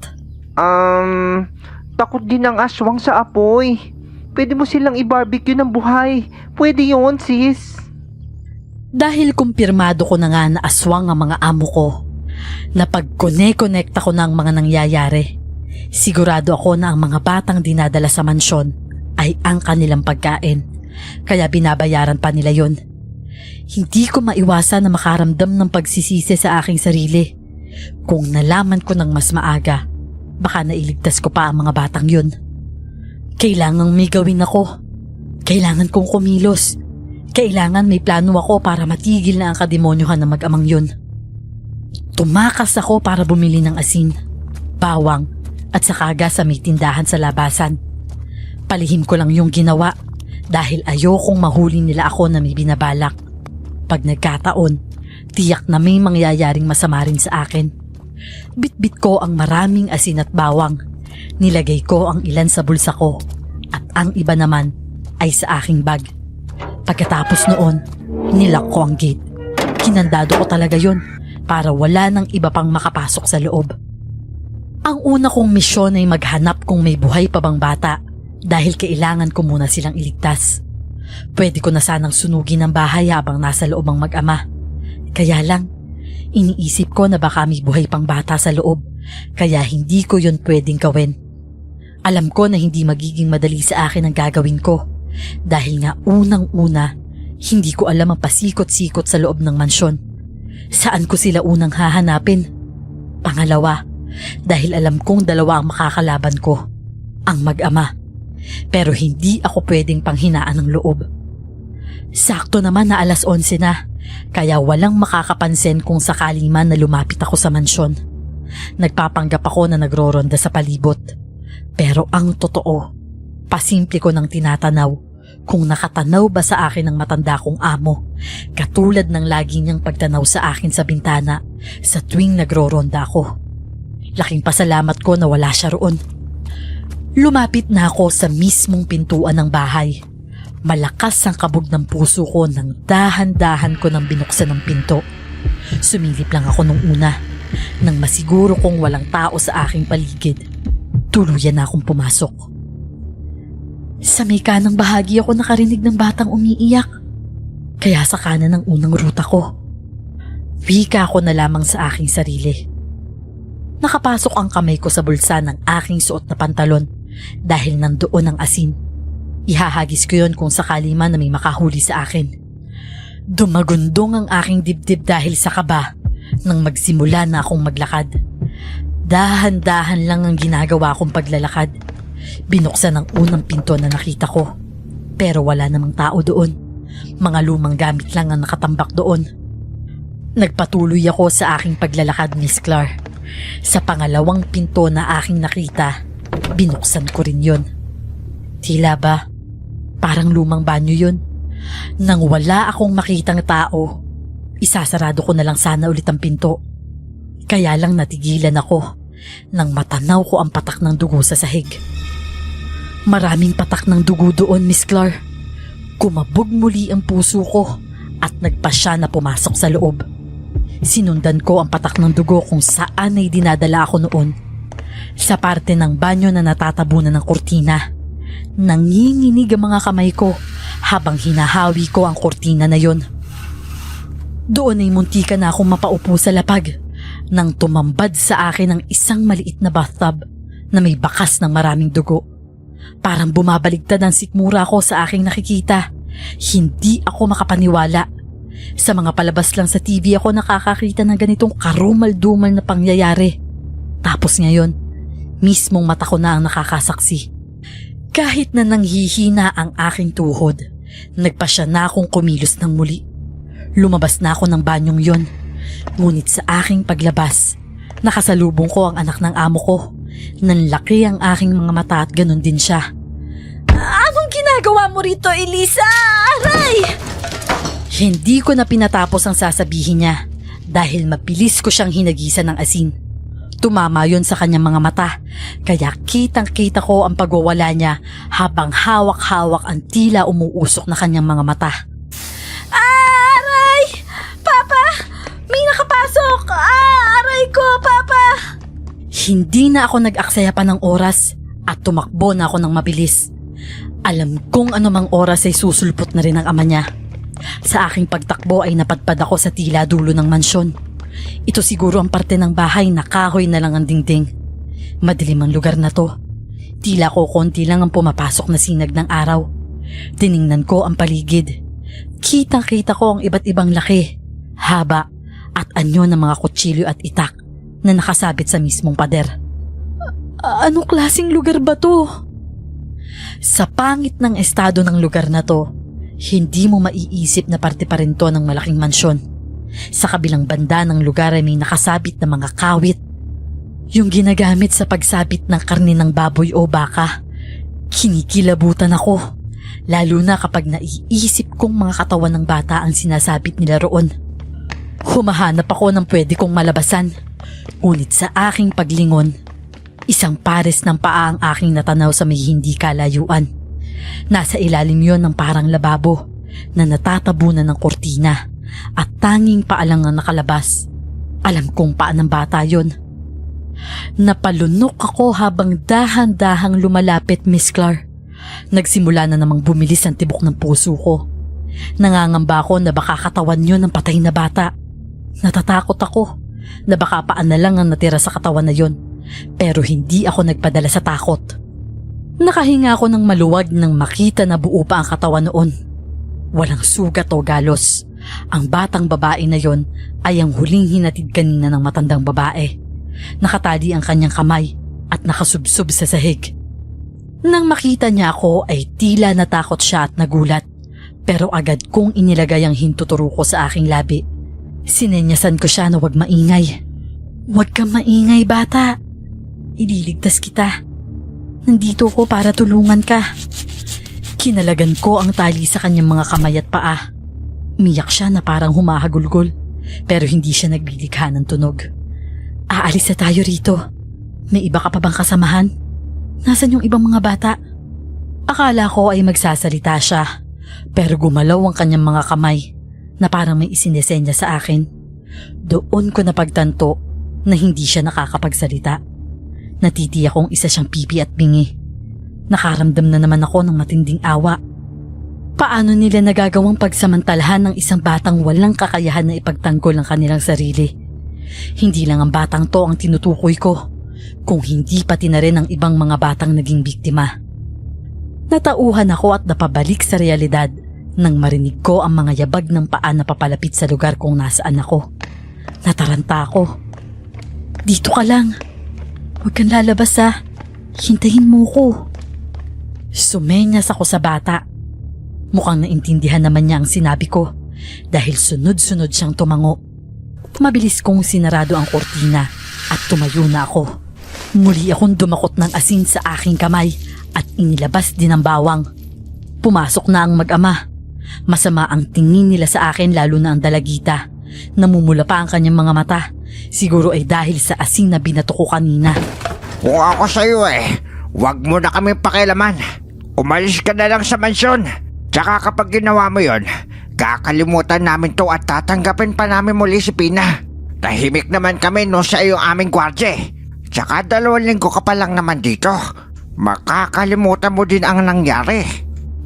Takot din ang aswang sa apoy. Pwede mo silang i-barbecue ng buhay. Pwede yun, sis. Dahil kumpirmado ko na nga na aswang ang mga amo ko, napag-connect-connecta ko na ang mga nangyayari. Sigurado ako na ang mga batang dinadala sa mansyon ay ang kanilang pagkain, kaya binabayaran pa nila yon. Hindi ko maiwasan na makaramdam ng pagsisisi sa aking sarili. Kung nalaman ko ng mas maaga, baka nailigtas ko pa ang mga batang yun. Kailangang may gawin ako. Kailangan kong kumilos. Kailangan may plano ako para matigil na ang kademonyohan ng mag-amang yun. Tumakas ako para bumili ng asin, bawang at sakaga sa may tindahan sa labasan. Palihim ko lang yung ginawa dahil ayokong mahuli nila ako na may binabalak. Pag nagkataon, tiyak na may mangyayaring masama rin sa akin. Bitbit ko ang maraming asin at bawang. Nilagay ko ang ilan sa bulsa ko at ang iba naman ay sa aking bag. Pagkatapos noon, nilak ko ang gate. Kinandado ko talaga yun para wala nang iba pang makapasok sa loob. Ang una kong misyon ay maghanap kung may buhay pa bang bata dahil kailangan ko muna silang iligtas. Pwede ko na sanang sunugin ang bahay habang nasa loob ang mag-ama. Kaya lang, iniisip ko na baka may buhay pang bata sa loob kaya hindi ko yun pwedeng gawin. Alam ko na hindi magiging madali sa akin ang gagawin ko dahil nga unang-una, hindi ko alam ang pasikot-sikot sa loob ng mansyon. Saan ko sila unang hahanapin? Pangalawa, dahil alam kong dalawa ang makakalaban ko, ang mag-ama. Pero hindi ako pwedeng panghinaan ng loob. Sakto naman na 11:00 na, kaya walang makakapansin kung sakali man na lumapit ako sa mansyon. Nagpapanggap ako na nagroronda sa palibot. Pero ang totoo, pasimple ko nang tinatanaw kung nakatanaw ba sa akin ang matanda kong amo, katulad ng lagi niyang pagtanaw sa akin sa bintana sa tuwing nagroronda ako. Laking pasalamat ko na wala siya roon. Lumapit na ako sa mismong pintuan ng bahay. Malakas ang kabog ng puso ko nang dahan-dahan ko nang binuksan ang pinto. Sumilip lang ako nung una, nang masiguro kong walang tao sa aking paligid. Tuluyan na akong pumasok. Sa may kanang bahagi ako nakarinig ng batang umiiyak. Kaya sa kanan ang unang ruta ko. Wika ko na lamang sa aking sarili. Nakapasok ang kamay ko sa bulsa ng aking suot na pantalon dahil nandoon ang asin. Ihahagis ko yon kung sakali man na may makahuli sa akin. Dumagundong ang aking dibdib dahil sa kaba nang magsimula na akong maglakad. Dahan-dahan lang ang ginagawa kong paglalakad. Binuksan ang unang pinto na nakita ko. Pero wala namang tao doon. Mga lumang gamit lang ang nakatambak doon. Nagpatuloy ako sa aking paglalakad, Miss Clark. Sa pangalawang pinto na aking nakita, binuksan ko rin yon. Tila ba? Parang lumang banyo yun. Nang wala akong makitang tao, isasarado ko na lang sana ulit ang pinto. Kaya lang natigilan ako nang matanaw ko ang patak ng dugo sa sahig. Maraming patak ng dugo doon, Miss Clark. Kumabog muli ang puso ko at nagpasya na pumasok sa loob. Sinundan ko ang patak ng dugo kung saan ay dinadala ako noon. Sa parte ng banyo na natatabunan ng kurtina. Nanginginig ang mga kamay ko habang hinahawi ko ang kurtina na yon. Doon ay muntika na akong mapaupo sa lapag nang tumambad sa akin ang isang maliit na bathtub na may bakas ng maraming dugo. Parang bumabaligtad ang sikmura ko sa aking nakikita. Hindi ako makapaniwala. Sa mga palabas lang sa TV ako nakakakita ng ganitong karumal-dumal na pangyayari. Tapos ngayon, mismong mata ko na ang nakakasaksi. Kahit na nanghihina ang aking tuhod, nagpasya na akong kumilos ng muli. Lumabas na ako ng banyong yon. Ngunit sa aking paglabas, nakasalubong ko ang anak ng amo ko. Nanlaki ang aking mga mata at ganun din siya. Anong ginagawa mo rito, Elisa? Aray! Hindi ko na pinatapos ang sasabihin niya dahil mabilis ko siyang hinagisan ng asin. Tumama yon sa kanyang mga mata, kaya kitang-kita ko ang pagwawala niya habang hawak-hawak ang tila umuusok na kanyang mga mata. Aray! Papa! May nakapasok! Aray ko, Papa! Hindi na ako nag-aksaya pa ng oras at tumakbo na ako ng mabilis. Alam kong anumang oras ay susulpot na rin ang ama niya. Sa aking pagtakbo ay napadpad ako sa tila dulo ng mansyon. Ito siguro ang parte ng bahay na kahoy na lang ang dingding. Madilim ang lugar na to. Tila ko konti lang ang pumapasok na sinag ng araw. Tiningnan ko ang paligid. Kitang-kita ko ang iba't ibang laki, haba at anyo ng mga kutsilyo at itak na nakasabit sa mismong pader. Anong klaseng lugar ba to? Sa pangit ng estado ng lugar na to, hindi mo maiisip na parte pa rin to ng malaking mansyon. Sa kabilang banda ng lugar ay may nakasabit na mga kawit. Yung ginagamit sa pagsabit ng karne ng baboy o baka. Kinikilabutan ako, lalo na kapag naiisip kong mga katawan ng bata ang sinasabit nila roon. Humahanap ako ng pwede kong malabasan. Ngunit sa aking paglingon, isang pares ng paa ang aking natanaw sa may hindi kalayuan. Nasa ilalim yon ng parang lababo na natatabunan ng kurtina. At tanging paalang ang nakalabas. Alam kong paa ng bata yon. Napalunok ako habang dahan-dahang lumalapit, Miss Clark. Nagsimula na namang bumilis ang tibok ng puso ko. Nangangamba ako na baka katawan yon ng patay na bata. Natatakot ako na baka paa na lang ang natira sa katawan na yon. Pero hindi ako nagpadala sa takot. Nakahinga ako ng maluwag nang makita na buo pa ang katawan noon. Walang sugat o galos. Ang batang babae na yon ay ang huling hinatid kanina ng matandang babae. Nakatali ang kanyang kamay at nakasubsob sa sahig. Nang makita niya ako ay tila natakot siya at nagulat. Pero agad kong inilagay ang hintuturo ko sa aking labi. Sinenyasan ko siya na huwag maingay. Huwag kang maingay, bata. Ililigtas kita. Nandito ko para tulungan ka. Kinalagan ko ang tali sa kanyang mga kamay at paa. Umiyak siya na parang humahagulgol, pero hindi siya naglilikha ng tunog. Aalis na tayo rito. May iba ka pa bang kasamahan? Nasaan yung ibang mga bata? Akala ko ay magsasalita siya, pero gumalaw ang kanyang mga kamay na parang may isinesenya sa akin. Doon ko napagtanto na hindi siya nakakapagsalita. Natitiyak kong isa siyang pipi at bingi. Nakaramdam na naman ako ng matinding awa. Paano nila nagagawang pagsamantalahan ng isang batang walang kakayahan na ipagtanggol ang kanilang sarili? Hindi lang ang batang to ang tinutukoy ko, kung hindi pati na rin ang ibang mga batang naging biktima. Natauhan ako at napabalik sa realidad nang marinig ko ang mga yabag ng paa na papalapit sa lugar kung nasaan ako. Nataranta ako. Dito ka lang. Huwag kang lalabas ha. Hintayin mo ko. Sumenyas ako sa bata. Mukhang naintindihan naman niya ang sinabi ko dahil sunod-sunod siyang tumango. Mabilis kong sinarado ang kortina at tumayo na ako. Muli akong dumakot ng asin sa aking kamay at inilabas din ang bawang. Pumasok na ang mag-ama. Masama ang tingin nila sa akin lalo na ang dalagita. Namumula pa ang kanyang mga mata. Siguro ay dahil sa asin na binato ko kanina. Kung ako sa'yo wag mo na kami pakialaman. Umalis ka na lang sa mansyon. Tsaka kapag ginawa mo yon, kakalimutan namin to at tatanggapin pa namin muli si Pina. Tahimik naman kami no sa iyong aming gwardya. Tsaka 2 linggo ka pa lang naman dito. Makakalimutan mo din ang nangyari.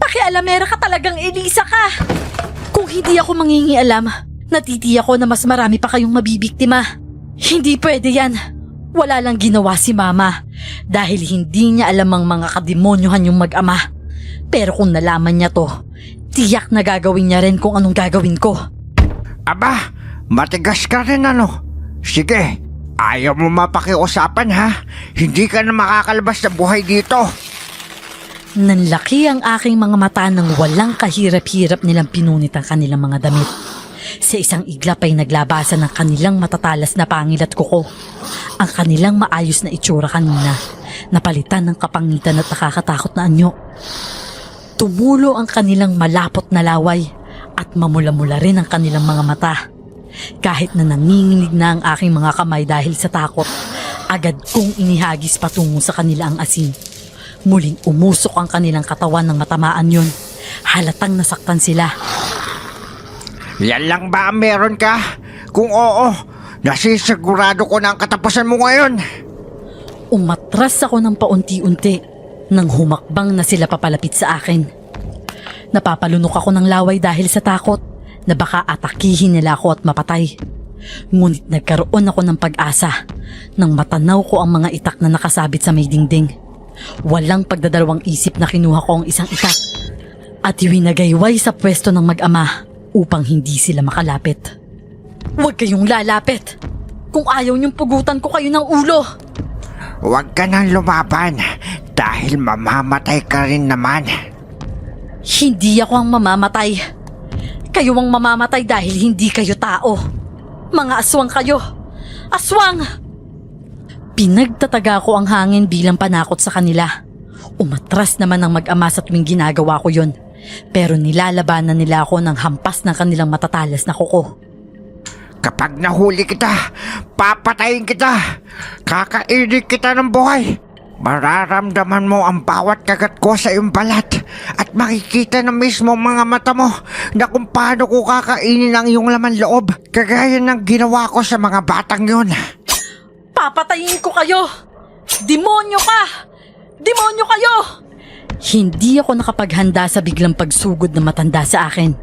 Pakialamera ka talagang, Elisa ka! Kung hindi ako mangingialam, natitiyak ko na mas marami pa kayong mabibiktima. Hindi pwede yan. Wala lang ginawa si Mama dahil hindi niya alam ang mga kademonyohan yung mag-ama. Pero kung nalaman niya to, tiyak na gagawin niya rin kung anong gagawin ko. Aba, matigas ka rin ano. Sige, ayaw mo mapakiusapan ha. Hindi ka na makakalabas ng buhay dito. Nanlaki ang aking mga mata nang walang kahirap-hirap nilang pinunit ang kanilang mga damit. Sa isang iglap ay naglabasan ng kanilang matatalas na pangil at kuko. Ang kanilang maayos na itsura kanina, napalitan ng kapangitan at nakakatakot na anyo. Tumulo ang kanilang malapot na laway at mamula-mula rin ang kanilang mga mata. Kahit na nanginginig na ang aking mga kamay dahil sa takot, agad kong inihagis patungo sa kanila ang asin. Muling umusok ang kanilang katawan ng matamaan yun. Halatang nasaktan sila. Yan lang ba ang meron ka? Kung oo, nasisigurado ko na ang katapusan mo ngayon. Umatras ako ng paunti-unti nang humakbang na sila papalapit sa akin. Napapalunok ako ng laway dahil sa takot na baka atakihin nila ako at mapatay. Ngunit nagkaroon ako ng pag-asa nang matanaw ko ang mga itak na nakasabit sa may dingding. Walang pagdadalawang isip na kinuha ko ang isang itak at iwinagayway sa pwesto ng mag-ama upang hindi sila makalapit. Huwag kayong lalapit! Kung ayaw niyong pugutan ko kayo ng ulo! Huwag ka nang lumaban dahil mamamatay ka rin naman. Hindi ako ang mamamatay. Kayo ang mamamatay dahil hindi kayo tao. Mga aswang kayo! Aswang! Pinagtataga ko ang hangin bilang panakot sa kanila. Umatras naman ang mag-ama sa tuwing ginagawa ko yon. Pero nilalabanan nila ako ng hampas ng kanilang matatalas na kuko. Kapag nahuli kita, papatayin kita. Kakainin kita ng buhay. Mararamdaman mo ang bawat kagat ko sa iyong balat at makikita na mismo mga mata mo na kung paano ko kakainin ang iyong laman loob kagaya ng ginawa ko sa mga batang yon. Papatayin ko kayo! Demonyo ka! Demonyo kayo! Hindi ako nakapaghanda sa biglang pagsugod na matanda sa akin.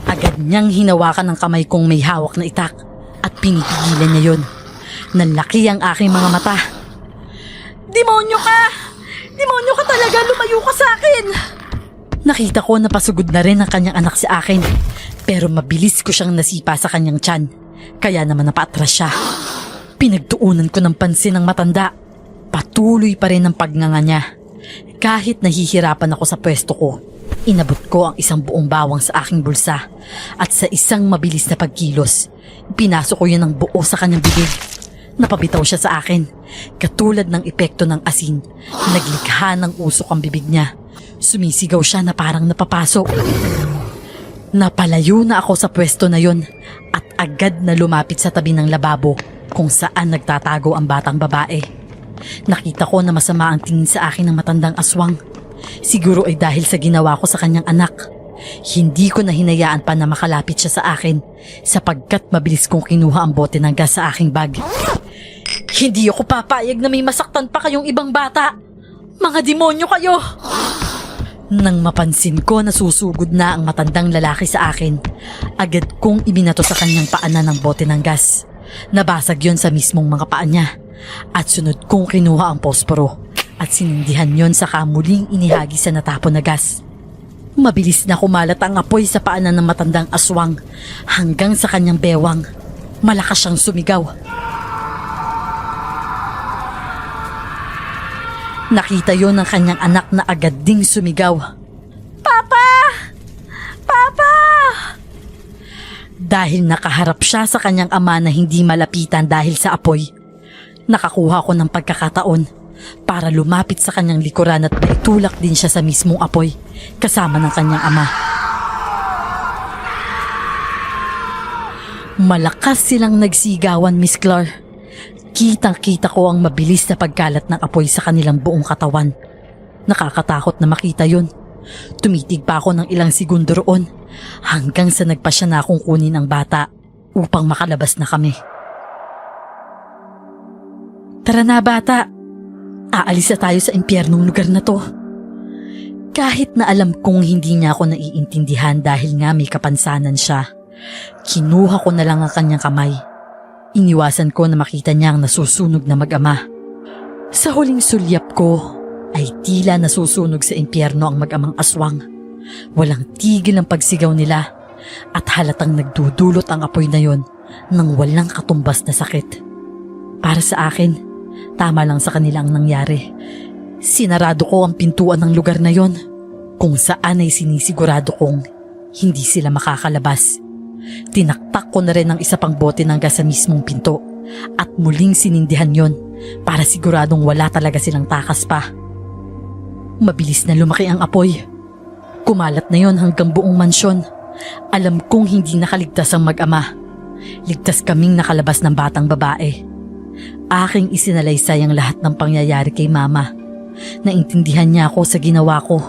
Agad niyang hinawakan ang kamay kong may hawak na itak at pinipigilan niya yun. Nanlaki ang aking mga mata. Demonyo ka! Demonyo ka talaga! Lumayo ka sa akin! Nakita ko na pasugod na rin ang kanyang anak sa akin. Pero mabilis ko siyang nasipa sa kanyang tiyan. Kaya naman napaatras siya. Pinagtuunan ko ng pansin ng matanda. Patuloy pa rin ang pagnganga niya. Kahit nahihirapan ako sa pwesto ko, inabot ko ang isang buong bawang sa aking bulsa at sa isang mabilis na pagkilos, pinasok ko yun ng buo sa kanyang bibig. Napabitaw siya sa akin, katulad ng epekto ng asin. Naglikha ng usok ang bibig niya. Sumisigaw siya na parang napapasok. Napalayo na ako sa pwesto na yon at agad na lumapit sa tabi ng lababo kung saan nagtatago ang batang babae. Nakita ko na masama ang tingin sa akin ng matandang aswang. Siguro ay dahil sa ginawa ko sa kanyang anak. Hindi ko na hinayaan pa na makalapit siya sa akin sapagkat mabilis kong kinuha ang bote ng gas sa aking bag. Hindi ako papayag na may masaktan pa kayong ibang bata. Mga demonyo kayo! Nang mapansin ko na susugod na ang matandang lalaki sa akin, agad kong ibinato sa kanyang paanan ng bote ng gas. Nabasag yon sa mismong mga paa niya at sunod kong kinuha ang posporo at sinindihan yon sa kamuling inihagi sa natapon na gas. Mabilis na kumalat ang apoy sa paanan ng matandang aswang hanggang sa kanyang bewang. Malakas siyang sumigaw. Nakita yon ng kanyang anak na agad ding sumigaw. Papa! Papa! Dahil nakaharap siya sa kanyang ama na hindi malapitan dahil sa apoy, nakakuha ko ng pagkakataon para lumapit sa kanyang likuran at maitulak din siya sa mismong apoy kasama ng kanyang ama. Malakas silang nagsigawan, Miss Clark. Kitang-kita ko ang mabilis na pagkalat ng apoy sa kanilang buong katawan. Nakakatakot na makita yun. Tumitig pa ako ng ilang segundo roon hanggang sa nagpasya na akong kunin ang bata upang makalabas na kami. Tara na bata, aalis na tayo sa impyernong lugar na to. Kahit na alam kong hindi niya ako naiintindihan dahil nga may kapansanan siya, kinuha ko na lang ang kanyang kamay. Iniwasan ko na makita niya ang nasusunog na mag-ama. Sa huling sulyap ko ay tila nasusunog sa impyerno ang mag-amang aswang. Walang tigil ang pagsigaw nila at halatang nagdudulot ang apoy na yon ng walang katumbas na sakit. Para sa akin, tama lang sa kanila ang nangyari. Sinarado ko ang pintuan ng lugar na yon kung saan ay sinisigurado kong hindi sila makakalabas. Tinaktak ko na rin ang isa pang bote ng gas sa mismong pinto at muling sinindihan yon para siguradong wala talaga silang takas pa. Mabilis na lumaki ang apoy. Kumalat na yon hanggang buong mansyon. Alam kong hindi nakaligtas ang mag-ama. Ligtas kaming nakalabas ng batang babae. Aking isinalaysay ang lahat ng pangyayari kay mama. Naintindihan niya ako sa ginawa ko.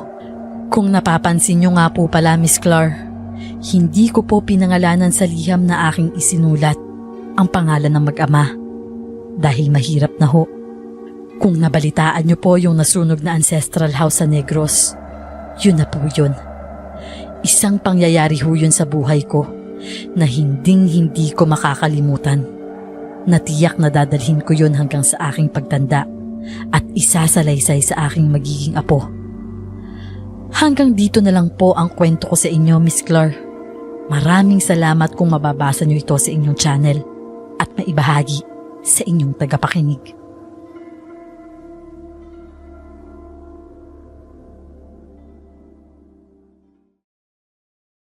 Kung napapansin niyo nga po pala, Miss Clark, hindi ko po pinangalanan sa liham na aking isinulat ang pangalan ng mag-ama dahil mahirap na ho. Kung nabalitaan niyo po yung nasunog na ancestral house sa Negros, yun na po yun. Isang pangyayari ho yun sa buhay ko na hindi ko makakalimutan. Natiyak na dadalhin ko yun hanggang sa aking pagtanda at isasalaysay sa aking magiging apo. Hanggang dito na lang po ang kwento ko sa inyo, Miss Clark. Maraming salamat kung mababasa niyo ito sa inyong channel at maibahagi sa inyong tagapakinig.